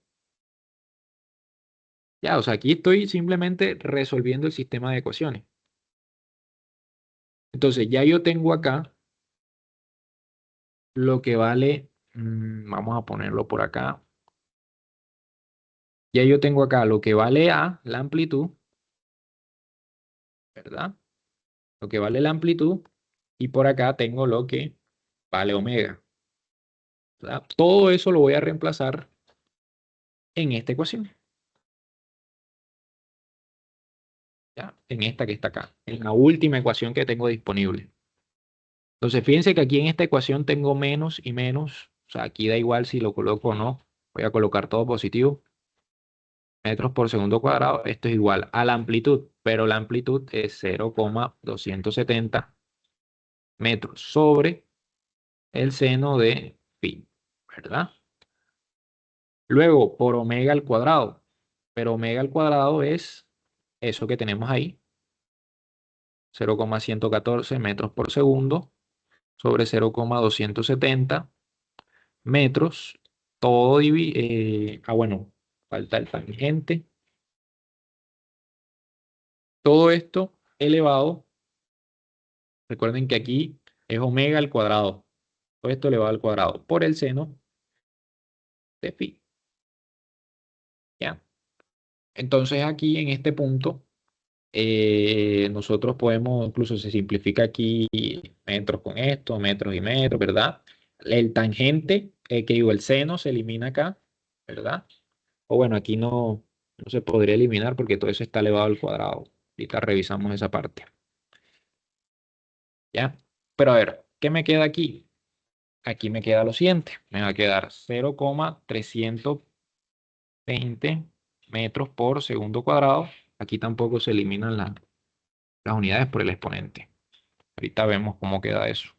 Ya, o sea, aquí estoy simplemente resolviendo el sistema de ecuaciones. Entonces, ya yo tengo acá lo que vale, vamos a ponerlo por acá. Ya yo tengo acá lo que vale A, la amplitud, ¿verdad? Lo que vale la amplitud. Y por acá tengo lo que vale omega, ¿verdad? Todo eso lo voy a reemplazar en esta ecuación. ¿Ya? En esta que está acá. En la última ecuación que tengo disponible. Entonces, fíjense que aquí en esta ecuación tengo menos y menos. O sea, aquí da igual si lo coloco o no. Voy a colocar todo positivo. Metros por segundo cuadrado. Esto es igual a la amplitud, pero la amplitud es 0,270 metros sobre el seno de pi, ¿verdad? Luego, por omega al cuadrado. Pero omega al cuadrado es eso que tenemos ahí. 0,114 metros por segundo sobre 0,270 metros. Todo bueno, falta el tangente. Todo esto elevado. Recuerden que aquí es omega al cuadrado. Todo esto elevado al cuadrado por el seno de phi. ¿Ya? Entonces aquí en este punto nosotros podemos, incluso se simplifica aquí metros con esto, metros y metros, ¿verdad? El tangente, que digo, el seno se elimina acá, ¿verdad? O bueno, aquí no se podría eliminar porque todo eso está elevado al cuadrado. Ahorita revisamos esa parte. ¿Ya? Pero a ver, ¿qué me queda aquí? Aquí me queda lo siguiente. Me va a quedar 0,320 metros por segundo cuadrado. Aquí tampoco se eliminan las unidades por el exponente. Ahorita vemos cómo queda eso.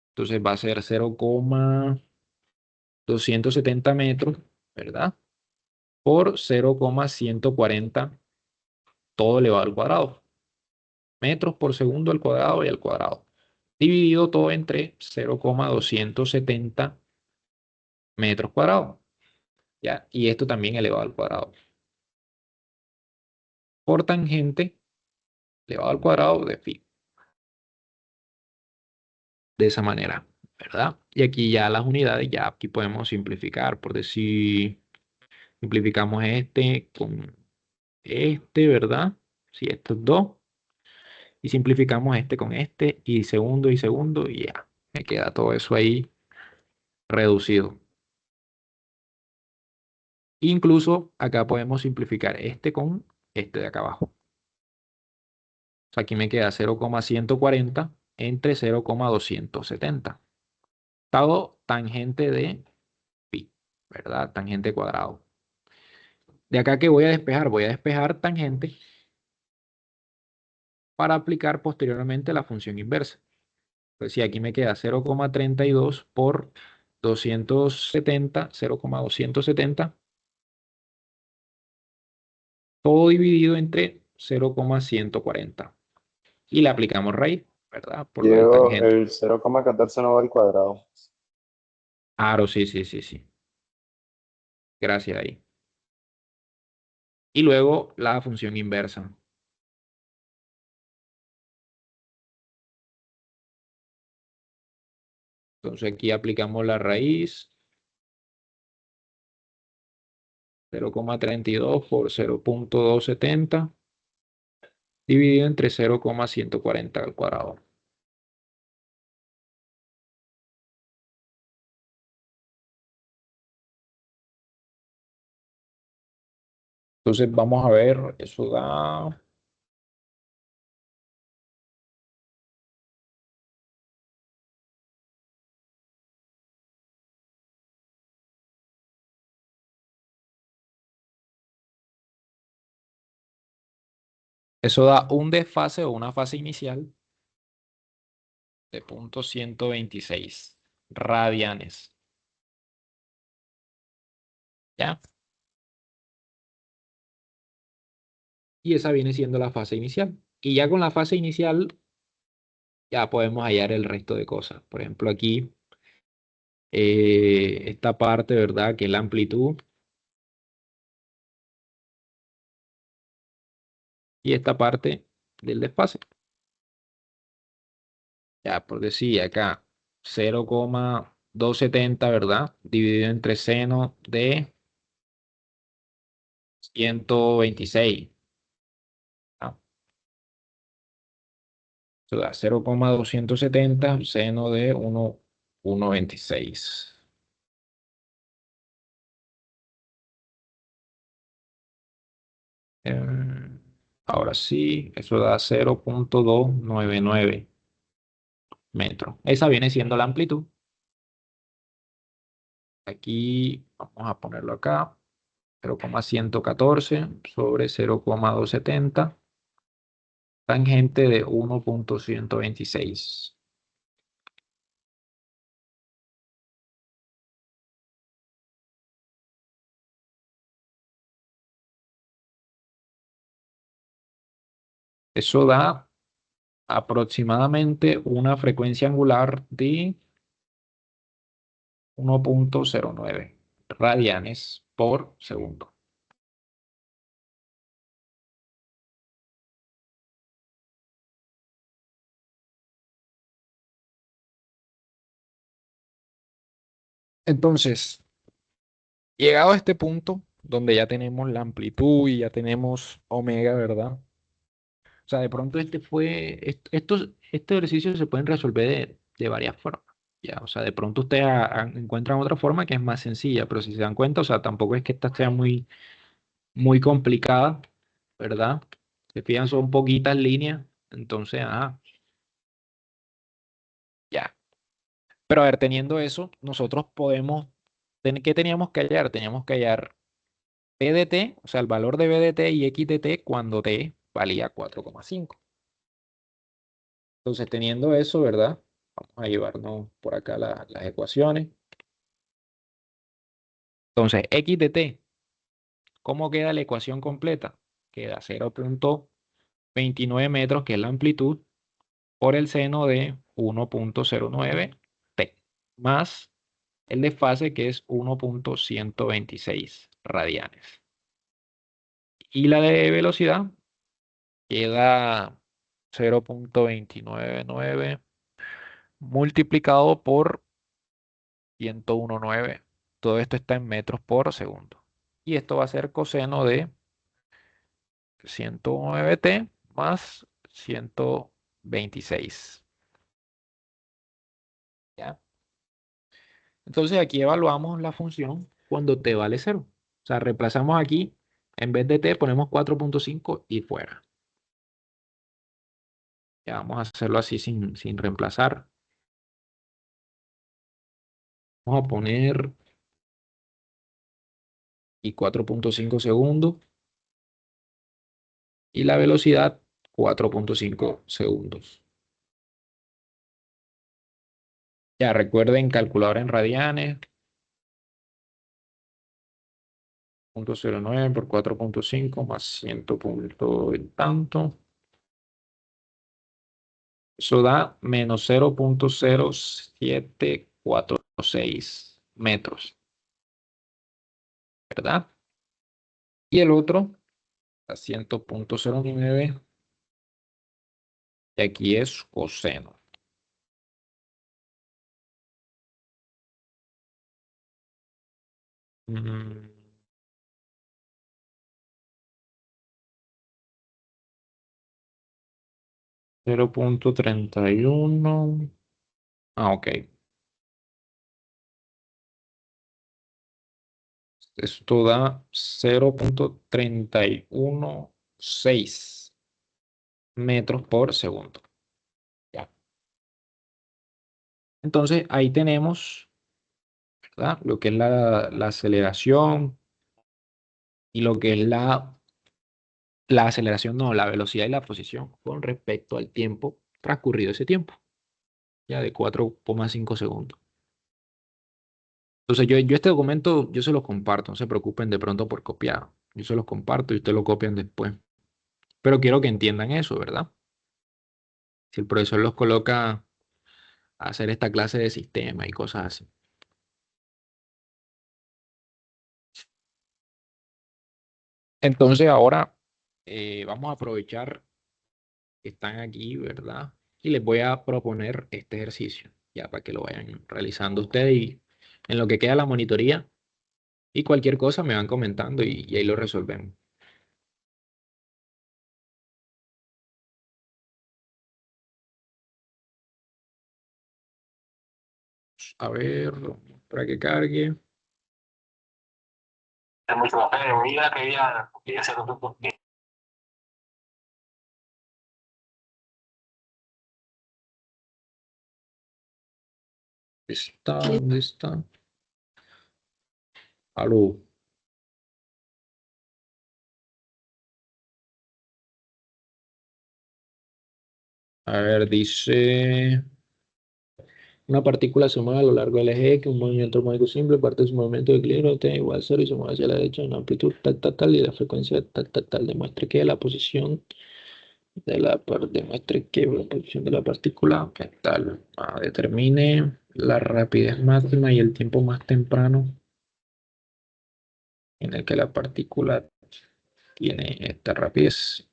Entonces va a ser 0,270 metros, ¿verdad? Por 0,140 todo elevado al cuadrado. Metros por segundo al cuadrado y al cuadrado. Dividido todo entre 0,270 metros cuadrados. ¿Ya? Y esto también elevado al cuadrado. Por tangente elevado al cuadrado de phi. De esa manera, ¿verdad? Y aquí ya las unidades, ya aquí podemos simplificar, por decir, simplificamos este con este, ¿verdad? Si estos dos. Y simplificamos este con este y segundo y ya. Me queda todo eso ahí reducido. Incluso acá podemos simplificar este con este de acá abajo. O sea, aquí me queda 0,140 entre 0,270. Todo tangente de pi, ¿verdad? Tangente cuadrado. De acá que voy a despejar tangente para aplicar posteriormente la función inversa. Pues si aquí me queda 0,32 por 270, 0,270, todo dividido entre 0,140. Y le aplicamos raíz, ¿verdad? Por lo del Diego, tangente. el 0,14 no va al cuadrado. Aro, sí, sí, sí, sí. Gracias ahí. Y luego la función inversa. Entonces aquí aplicamos la raíz. 0,32 por 0,270 dividido entre 0,140 al cuadrado. Entonces vamos a ver, eso da un desfase o una fase inicial de 0,126 radianes. ¿Ya? Y esa viene siendo la fase inicial. Y ya con la fase inicial ya podemos hallar el resto de cosas. Por ejemplo, aquí esta parte, ¿verdad? Que es la amplitud. Y esta parte del desfase. Ya, por decir acá 0,270, ¿verdad? Dividido entre seno de 126. ¿Ah? Eso da 0,270 seno de 1,26. Ahora sí, eso da 0,299 metros. Esa viene siendo la amplitud. Aquí vamos a ponerlo acá. 0,114 sobre 0,270. Tangente de 1,126. Eso da aproximadamente una frecuencia angular de 1,09 radianes por segundo. Entonces, llegado a este punto, donde ya tenemos la amplitud y ya tenemos omega, ¿verdad? O sea, de pronto estos ejercicios se pueden resolver de varias formas. Ya, o sea, de pronto ustedes encuentran otra forma que es más sencilla, pero si se dan cuenta, o sea, tampoco es que esta sea muy, muy complicada, ¿verdad? Se fijan, son poquitas líneas, entonces, ajá, ya. Pero a ver, teniendo eso, nosotros podemos, ¿qué teníamos que hallar? Teníamos que hallar P de t, o sea, el valor de B de t y X de t cuando t valía 4,5. Entonces, teniendo eso, ¿verdad? Vamos a llevarnos por acá las ecuaciones. Entonces, x de t, ¿cómo queda la ecuación completa? Queda 0.29 metros, que es la amplitud, por el seno de 1.09 t, más el desfase, que es 1.126 radianes. Y la de velocidad queda 0.299 multiplicado por 119. Todo esto está en metros por segundo. Y esto va a ser coseno de 109t más 126. ¿Ya? Entonces aquí evaluamos la función cuando t vale 0. O sea, reemplazamos aquí, en vez de t ponemos 4.5 y fuera. Ya vamos a hacerlo así sin reemplazar. Vamos a poner y 4.5 segundos. Y la velocidad 4.5 segundos. Ya recuerden calculadora en radianes. 0.09 por 4.5 más 100 punto y tanto. Eso da menos 0.0746 metros, ¿verdad? Y el otro a 100.09, y aquí es coseno. Mm, 0.31. Ah, ok. Esto da 0.316 metros por segundo. Ya. Entonces ahí tenemos, ¿verdad? Lo que es la aceleración y lo que es la aceleración, no, la velocidad y la posición con respecto al tiempo transcurrido ese tiempo, ya de 4,5 segundos. Entonces yo este documento yo se los comparto, no se preocupen de pronto por copiar. Yo se los comparto y ustedes lo copian después. Pero quiero que entiendan eso, ¿verdad? Si el profesor los coloca a hacer esta clase de sistema y cosas así. Entonces ahora vamos a aprovechar que están aquí, ¿verdad? Y les voy a proponer este ejercicio, ya para que lo vayan realizando ustedes y en lo que queda la monitoría y cualquier cosa me van comentando y ahí lo resolvemos. A ver, para que cargue. Es mucho más feo. Mira que ya se lo supo. ¿Dónde está? Aló. A ver, dice... Una partícula se mueve a lo largo del eje X, un movimiento armónico simple, parte de su movimiento de equilibrio t igual a 0 y se mueve hacia la derecha en una amplitud tal, tal, tal, y la frecuencia tal, tal, tal. Demuestre que la posición de la partícula, ¿qué tal? Determine la rapidez máxima y el tiempo más temprano en el que la partícula tiene esta rapidez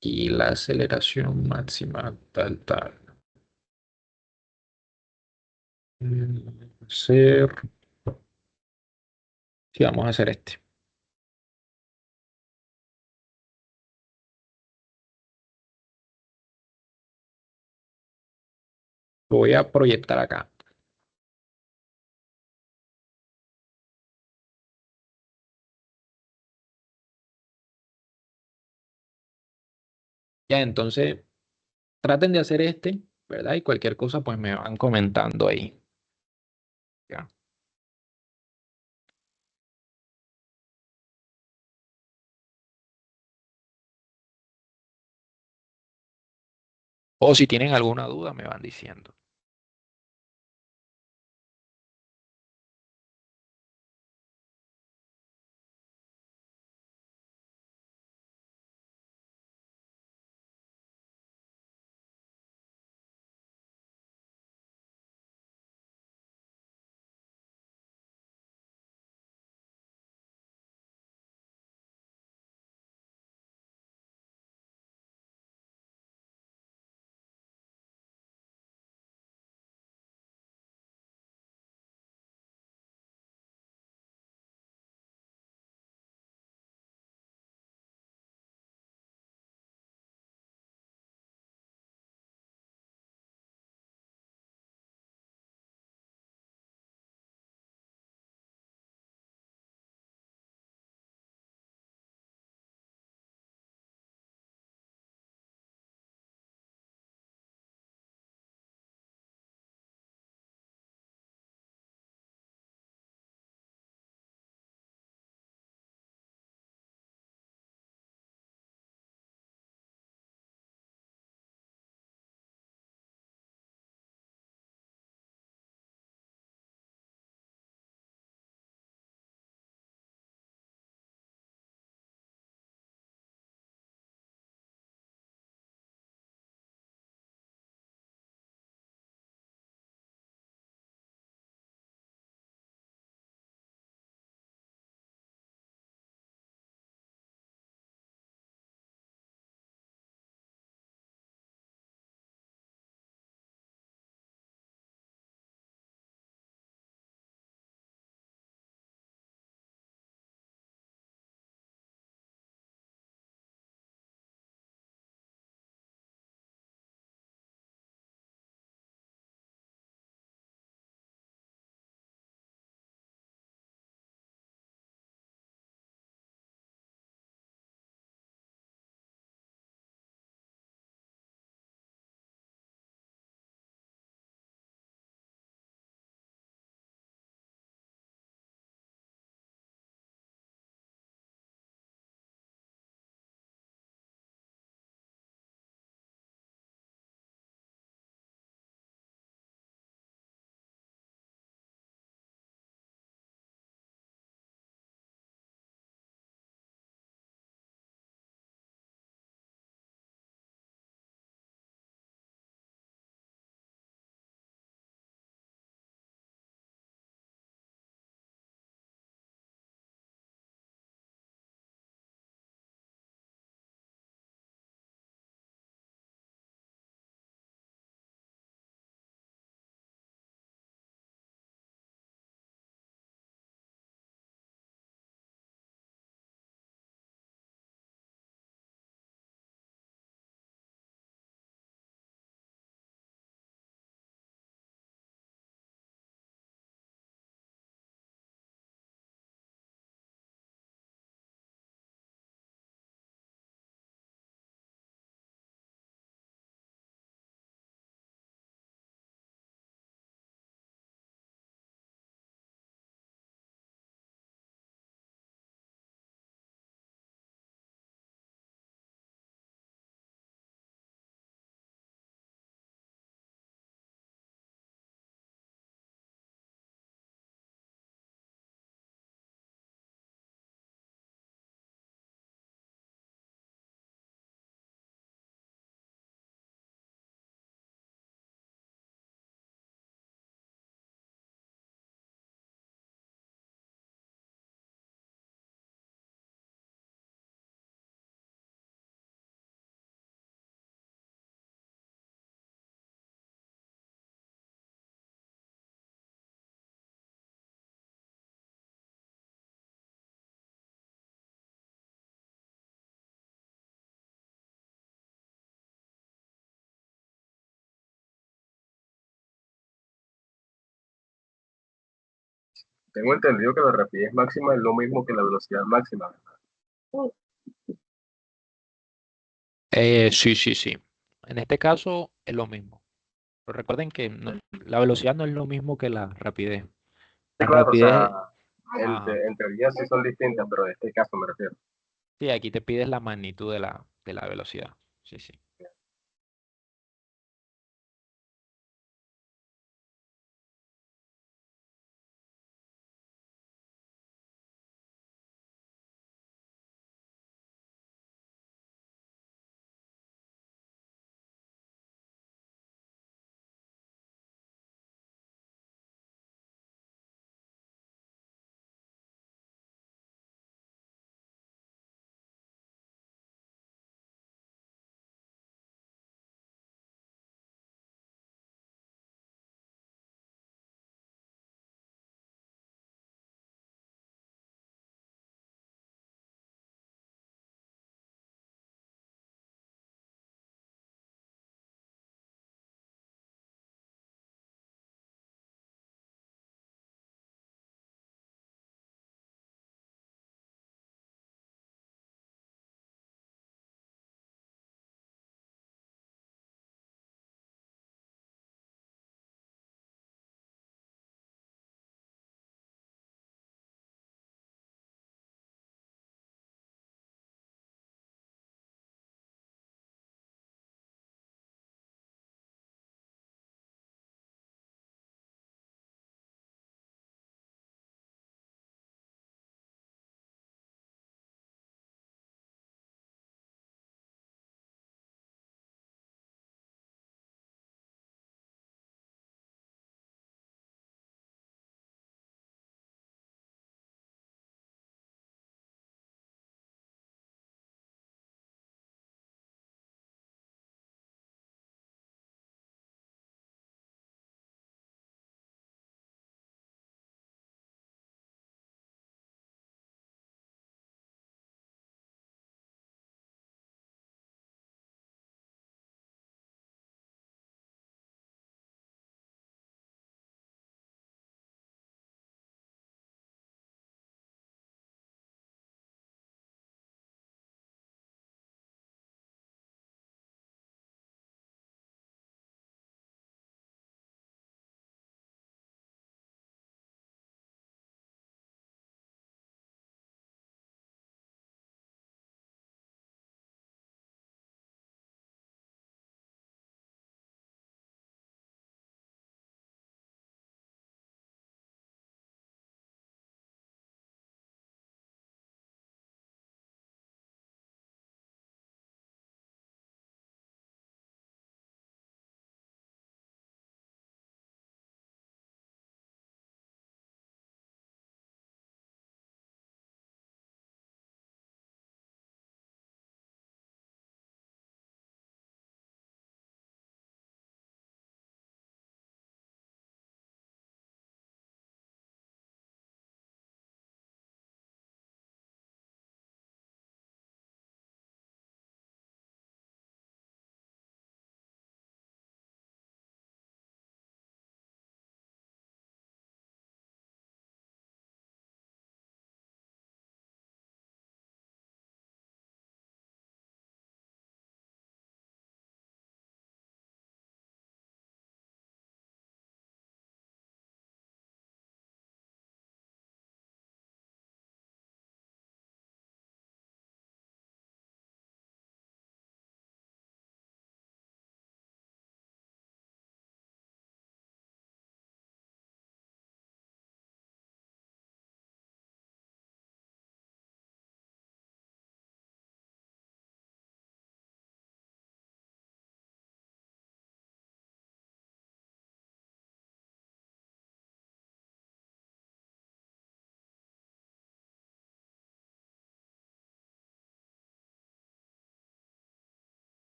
y la aceleración máxima tal, tal. Ser, sí, vamos a hacer este. Lo voy a proyectar acá. Ya, entonces, traten de hacer este, ¿verdad? Y cualquier cosa, pues me van comentando ahí. Ya. O si tienen alguna duda, me van diciendo. Tengo entendido que la rapidez máxima es lo mismo que la velocidad máxima, ¿verdad? Sí, sí, sí. En este caso es lo mismo. Pero recuerden que la velocidad no es lo mismo que la rapidez. Sí, La claro, o sea, rapidez, ajá. en teoría sí son distintas, pero en este caso me refiero. Sí, aquí te pides la magnitud de la velocidad. Sí, sí.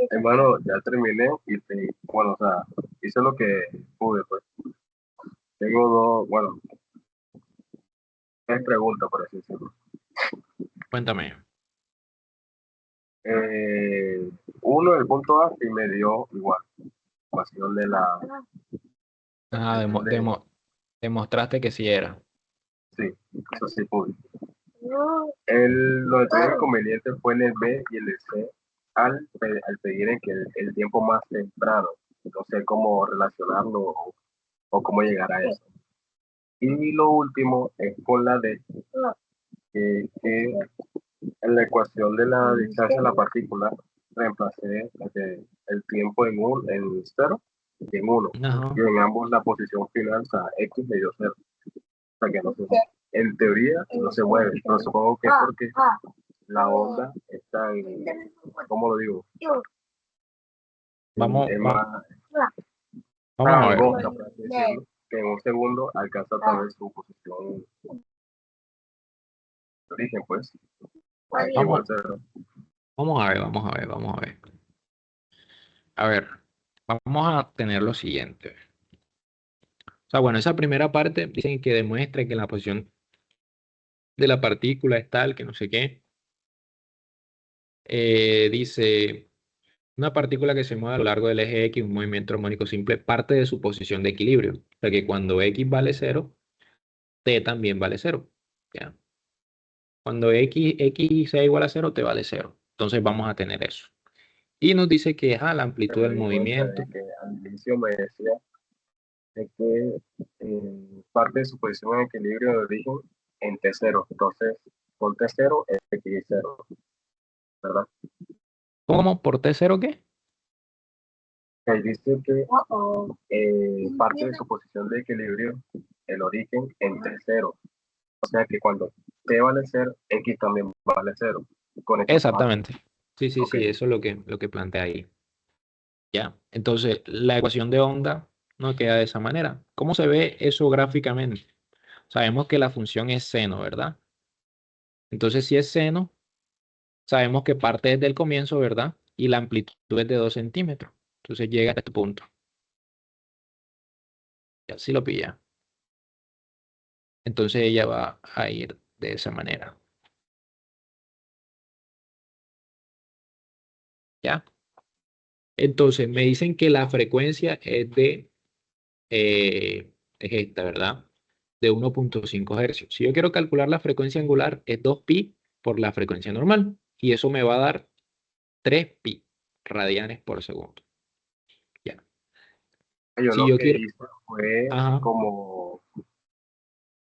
Hermano, ya terminé y bueno, o sea, hice lo que pude, pues. Tengo dos, bueno, tres preguntas, por así decirlo. Cuéntame. Uno, el punto A, y me dio igual. Ecuación de la... Ah, demostraste que sí era. Sí, eso sí pude. Lo de tres inconvenientes fue en el B y en el C al pedir en que el tiempo más temprano, no sé cómo relacionarlo o cómo llegar a eso. Y lo último es con la D, que en la ecuación de la distancia de la partícula reemplacé el tiempo en 0 y en 1. Ajá. Y en ambos la posición final, o sea, X me dio 0. O sea que no sé, en teoría no se mueve, pero supongo que es porque la onda está en, ¿cómo lo digo? Vamos, Es va- más vamos a ver. angosta, por así decirlo, que en un segundo alcanza otra vez su posición de origen, pues. Aquí igual Vamos, 0. vamos a ver, vamos a ver, vamos a ver. A ver, vamos a tener lo siguiente. O sea, bueno, esa primera parte dicen que demuestra que la posición de la partícula es tal, que no sé qué. Dice, una partícula que se mueve a lo largo del eje X, un movimiento armónico simple, parte de su posición de equilibrio. O sea que cuando X vale 0, T también vale 0. ¿Ya? Cuando X sea igual a 0, T vale 0. Entonces vamos a tener eso. Y nos dice que la amplitud Me del di cuenta movimiento. de que al inicio me decía de que parte de su posición en equilibrio de origen en T0. Entonces, con T0 es X0, ¿verdad? ¿Cómo? ¿Por T0 qué? Ahí dice que parte de su posición de equilibrio, el origen en T0. O sea que cuando T vale 0, X también vale 0. Con eso se basa. Exactamente. Sí, sí, Ok. sí, eso es lo que plantea ahí. ¿Ya? Entonces, la ecuación de onda no queda de esa manera. ¿Cómo se ve eso gráficamente? Sabemos que la función es seno, ¿verdad? Entonces, si es seno, sabemos que parte desde el comienzo, ¿verdad? Y la amplitud es de 2 centímetros. Entonces llega a este punto. Ya sí lo pilla. Entonces ella va a ir de esa manera. ¿Ya? Entonces me dicen que la frecuencia es esta, ¿verdad? De 1.5 hercios. Si yo quiero calcular la frecuencia angular, es 2pi por la frecuencia normal. Y eso me va a dar 3pi radianes por segundo. Ya. Yo Si lo yo que quiero... hice fue Ajá. como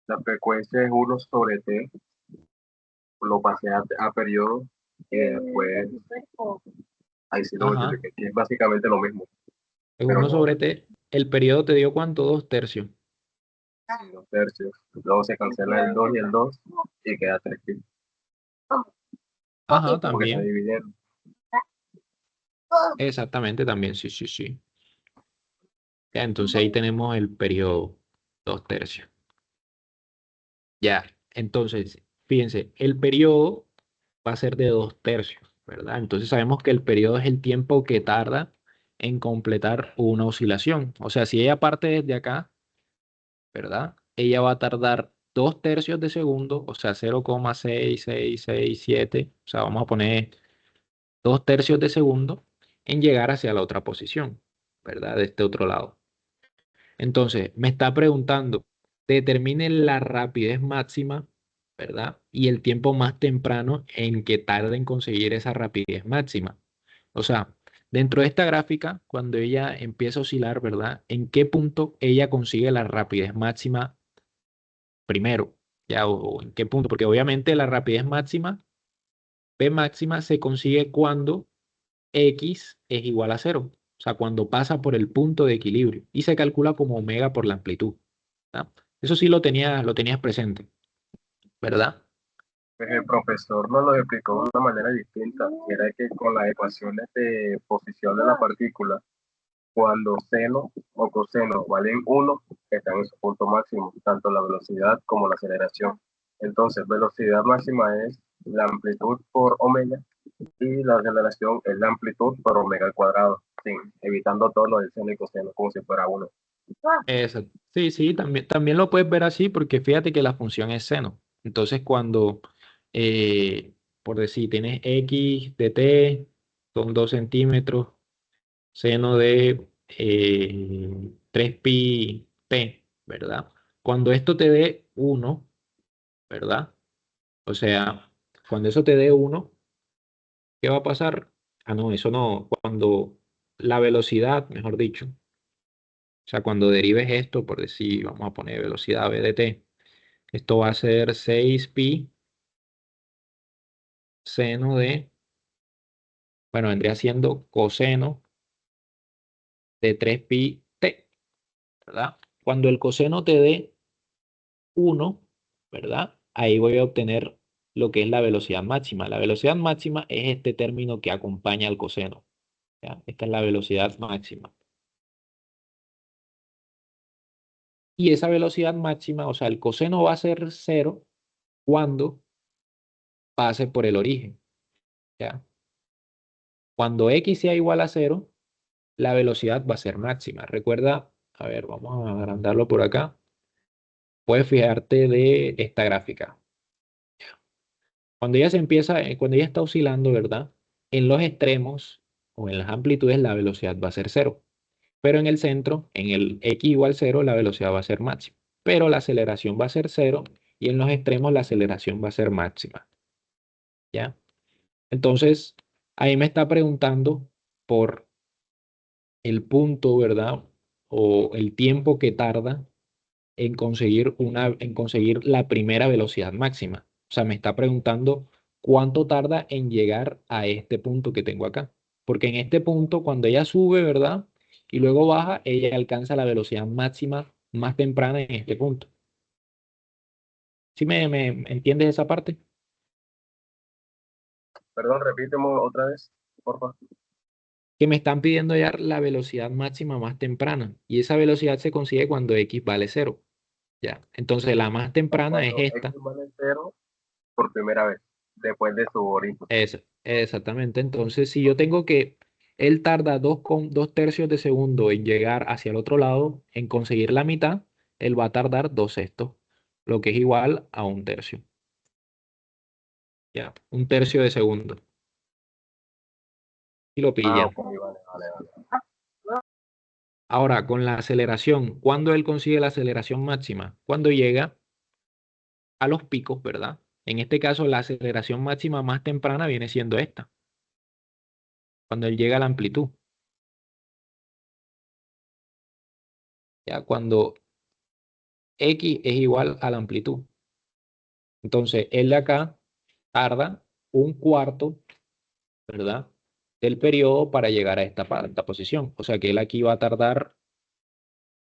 la frecuencia es 1/t, lo pasé a periodo y después ahí sí lo Ajá. multipliqué, que es básicamente lo mismo, Es pero 1 no sobre t. El periodo te dio ¿cuánto? 2 tercios. 2 tercios. Luego se cancela el 2 y el 2 y queda 3 pi, Ajá, porque se también. dividieron. Exactamente, también. Sí, sí, sí. Ya, entonces ahí tenemos el periodo 2 tercios. Ya, entonces, fíjense, el periodo va a ser de 2 tercios, ¿verdad? Entonces sabemos que el periodo es el tiempo que tarda en completar una oscilación. O sea, si ella parte desde acá, ¿verdad? Ella va a tardar 2 tercios de segundo, o sea, 0,6667, o sea, vamos a poner 2 tercios de segundo en llegar hacia la otra posición, ¿verdad? De este otro lado. Entonces, me está preguntando, determine la rapidez máxima, ¿verdad? Y el tiempo más temprano en que tarda en conseguir esa rapidez máxima. O sea, dentro de esta gráfica, cuando ella empieza a oscilar, ¿verdad? ¿En qué punto ella consigue la rapidez máxima primero? ¿Ya? O en qué punto? Porque obviamente la rapidez máxima, P máxima, se consigue cuando X es igual a cero. O sea, cuando pasa por el punto de equilibrio y se calcula como omega por la amplitud. ¿Ya? Eso sí lo tenías presente, ¿verdad? Pues el profesor nos lo explicó de una manera distinta, y era que con las ecuaciones de posición de la partícula, cuando seno o coseno valen 1, están en su punto máximo, tanto la velocidad como la aceleración. Entonces, velocidad máxima es la amplitud por omega Y la aceleración es la amplitud por omega al cuadrado, sí, evitando todo lo del seno y coseno, como si fuera uno. Exacto. Sí, sí, también lo puedes ver así porque fíjate que la función es seno. Entonces, cuando, por decir, tienes x de t, son 2 centímetros, seno de 3pi t, ¿verdad? Cuando esto te dé 1, ¿verdad? O sea, cuando eso te dé 1, ¿qué va a pasar? Ah, no, eso no. Cuando la velocidad, mejor dicho, o sea, cuando derives esto, por decir, vamos a poner velocidad v de t, esto va a ser 6pi seno de, bueno, vendría siendo coseno de 3pi t, ¿verdad? Cuando el coseno te dé 1, ¿verdad? Ahí voy a obtener lo que es la velocidad máxima. La velocidad máxima es este término que acompaña al coseno, ¿ya? Esta es la velocidad máxima. Y esa velocidad máxima, o sea, el coseno va a ser 0 cuando pase por el origen, ¿ya? Cuando x sea igual a 0, la velocidad va a ser máxima. Recuerda, a ver, vamos a agrandarlo por acá. Puedes fijarte de esta gráfica. Cuando ella se empieza, cuando ella está oscilando, ¿verdad? En los extremos o en las amplitudes la velocidad va a ser 0. Pero en el centro, en el x igual 0, la velocidad va a ser máxima. Pero la aceleración va a ser 0 y en los extremos la aceleración va a ser máxima. ¿Ya? Entonces, ahí me está preguntando por el punto, ¿verdad? O el tiempo que tarda en conseguir la primera velocidad máxima. O sea, me está preguntando cuánto tarda en llegar a este punto que tengo acá. Porque en este punto, cuando ella sube, ¿verdad? Y luego baja, ella alcanza la velocidad máxima más temprana en este punto. ¿Sí me entiendes esa parte? Perdón, repíteme otra vez, por favor. Que me están pidiendo hallar la velocidad máxima más temprana. Y esa velocidad se consigue cuando x vale 0. ¿Ya? Entonces la más temprana es Cuando X esta. vale 0 por primera vez, después de su origen. Exactamente. Entonces, si yo tengo que él tarda 2 tercios de segundo en llegar hacia el otro lado, en conseguir la mitad, él va a tardar 2 sextos, lo que es igual a 1 tercio. ¿Ya? 1 tercio de segundo. Y lo Ah, pillan. ok, vale, vale, vale. Ahora, con la aceleración, ¿cuándo él consigue la aceleración máxima? Cuando llega a los picos, ¿verdad? En este caso, la aceleración máxima más temprana viene siendo esta, cuando él llega a la amplitud. Ya cuando x es igual a la amplitud. Entonces, él de acá tarda 1/4, ¿verdad? Del periodo para llegar a esta posición. O sea que él aquí va a tardar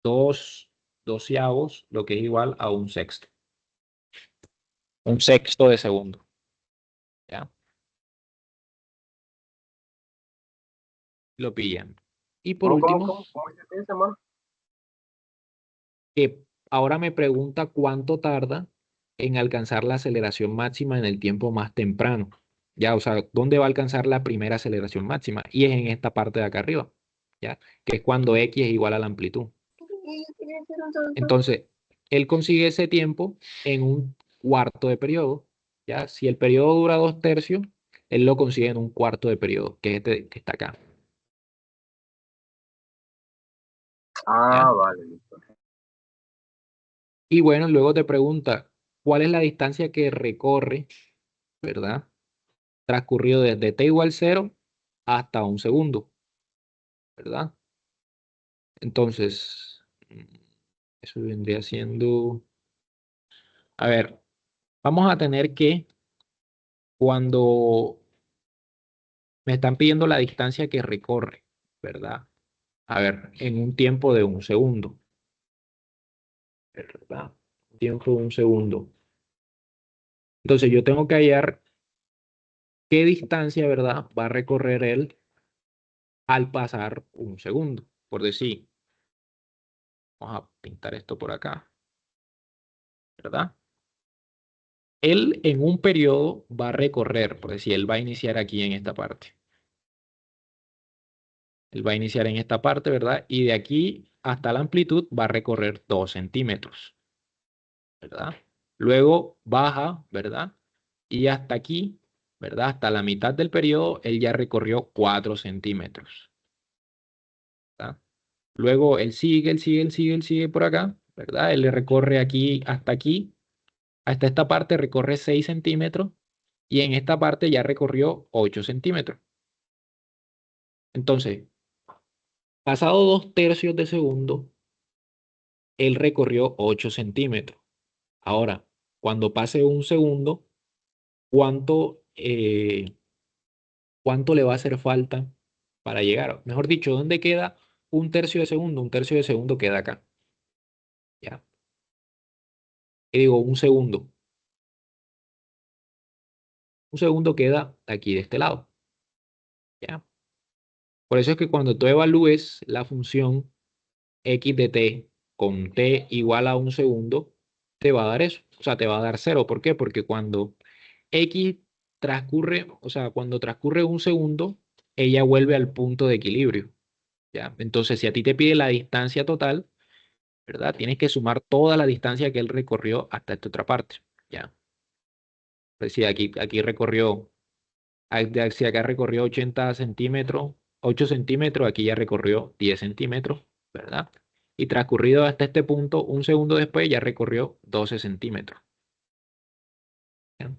2/12, lo que es igual a 1 sexto. 1 sexto de segundo. ¿Ya? Lo pillan. Y por último, ¿Cómo hiciste eso, hermano? que ahora me pregunta cuánto tarda en alcanzar la aceleración máxima en el tiempo más temprano. Ya, o sea, ¿dónde va a alcanzar la primera aceleración máxima? Y es en esta parte de acá arriba, ¿ya? Que es cuando x es igual a la amplitud. Entonces, él consigue ese tiempo en 1/4 de periodo, ¿ya? Si el periodo dura 2 tercios, él lo consigue en 1/4 de periodo, que es este que está acá, Ah, ¿ya? vale, listo. Y bueno, luego te pregunta, ¿cuál es la distancia que recorre, ¿verdad? Transcurrido desde t igual 0 hasta 1 segundo, ¿verdad? Entonces, eso vendría siendo, a ver, vamos a tener que, cuando me están pidiendo la distancia que recorre, ¿verdad? A ver, en un tiempo de 1 segundo, ¿verdad? Un tiempo de 1 segundo. Entonces yo tengo que hallar qué distancia, ¿verdad? Va a recorrer él al pasar 1 segundo. Por decir, vamos a pintar esto por acá, ¿verdad? Él en un periodo va a recorrer, por decir, él va a iniciar aquí en esta parte. Él va a iniciar en esta parte, ¿verdad? Y de aquí hasta la amplitud va a recorrer 2 centímetros, ¿verdad? Luego baja, ¿verdad? Y hasta aquí, ¿verdad? Hasta la mitad del periodo, él ya recorrió 4 centímetros, ¿verdad? Luego él sigue por acá, ¿verdad? Él le recorre aquí, hasta esta parte recorre 6 centímetros y en esta parte ya recorrió 8 centímetros. Entonces, pasado 2/3 de segundo, él recorrió 8 centímetros. Ahora, cuando pase un segundo, ¿cuánto le va a hacer falta para llegar? Mejor dicho, ¿dónde queda 1/3 de segundo? 1/3 de segundo queda acá. ¿Ya? Y digo, un segundo. Un segundo queda aquí de este lado. ¿Ya? Por eso es que cuando tú evalúes la función x de t con t igual a un segundo, te va a dar eso. O sea, te va a dar 0. ¿Por qué? Porque cuando x transcurre, o sea, cuando transcurre un segundo, ella vuelve al punto de equilibrio. ¿Ya? Entonces, si a ti te pide la distancia total, ¿verdad? Tienes que sumar toda la distancia que él recorrió hasta esta otra parte. ¿Ya? Pues si aquí recorrió, si acá recorrió 80 centímetros, 8 centímetros, aquí ya recorrió 10 centímetros, ¿verdad? Y transcurrido hasta este punto, un segundo después ya recorrió 12 centímetros. ¿Ya?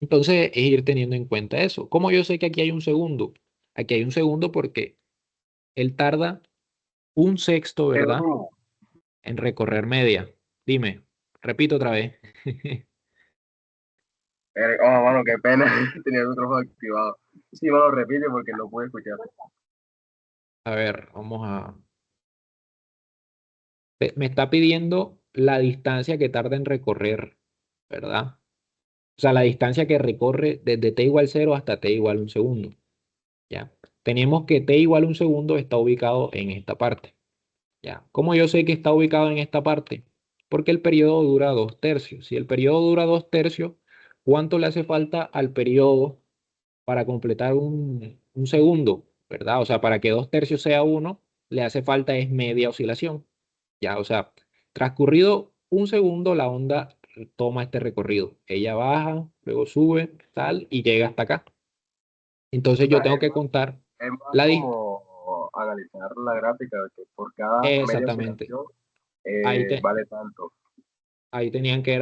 Entonces es ir teniendo en cuenta eso. ¿Cómo yo sé que aquí hay un segundo? Aquí hay un segundo porque él tarda 1/6, ¿verdad? Pero, En recorrer media. Dime, repito otra vez. oh, mano, qué pena. Tenía el micrófono activado. Sí, mano, repite porque no pude escuchar. A ver, vamos a... Me está pidiendo la distancia que tarda en recorrer, ¿verdad? O sea, la distancia que recorre desde t igual 0 hasta t igual 1 segundo. ¿Ya? Tenemos que t igual 1 segundo está ubicado en esta parte. ¿Ya? ¿Cómo yo sé que está ubicado en esta parte? Porque el periodo dura 2/3. Si el periodo dura 2/3, ¿cuánto le hace falta al periodo para completar un segundo? ¿Verdad? O sea, para que 2/3 sea 1, le hace falta es media oscilación. ¿Ya? O sea, transcurrido un segundo, la onda toma este recorrido. Ella baja, luego sube, tal, y llega hasta acá. Entonces O yo sea, tengo que contar es más la distancia. como analizar la gráfica de que por cada media Exactamente. oscilación Ahí, te, vale tanto. ahí tenían que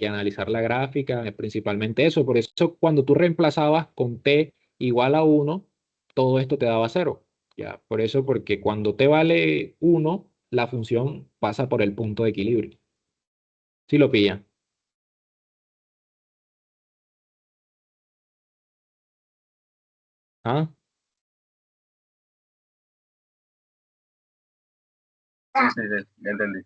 analizar la gráfica, principalmente eso. Por eso cuando tú reemplazabas con t igual a 1, todo esto te daba 0. ¿Ya? Por eso, porque cuando t vale 1, la función pasa por el punto de equilibrio. Si lo pillan. ¿Ah? Sí, sí, sí, ya entendí.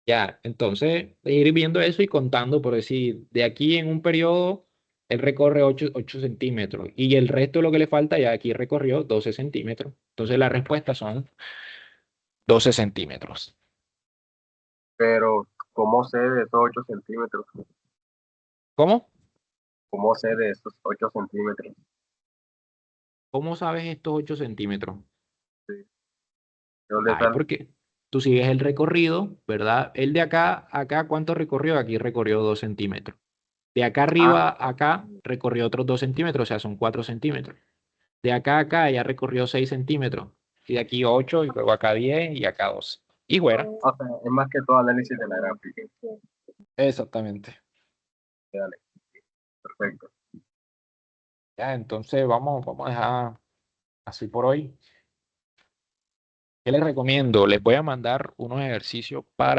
Ya, entonces ir viendo eso y contando, por decir, de aquí en un periodo, él recorre 8 centímetros y el resto de lo que le falta ya aquí recorrió 12 centímetros. Entonces la respuesta son 12 centímetros. Pero, ¿cómo sé de esos 8 centímetros? ¿Cómo? ¿Cómo sé de esos 8 centímetros? ¿Cómo sabes estos 8 centímetros? Sí. ¿De dónde Ay, están? porque tú sigues el recorrido, ¿verdad? Él de acá, acá, ¿cuánto recorrió? Aquí recorrió 2 centímetros. De acá Ah, arriba, acá, recorrió otros 2 centímetros, o sea, son 4 centímetros. De acá a acá ya recorrió 6 centímetros. Y de aquí 8, y luego acá 10 y acá 12. Y fuera. o sea, es más que todo análisis de la gráfica. Exactamente. Dale, perfecto. Ya, entonces vamos a dejar así por hoy. ¿Qué les recomiendo? Les voy a mandar unos ejercicios para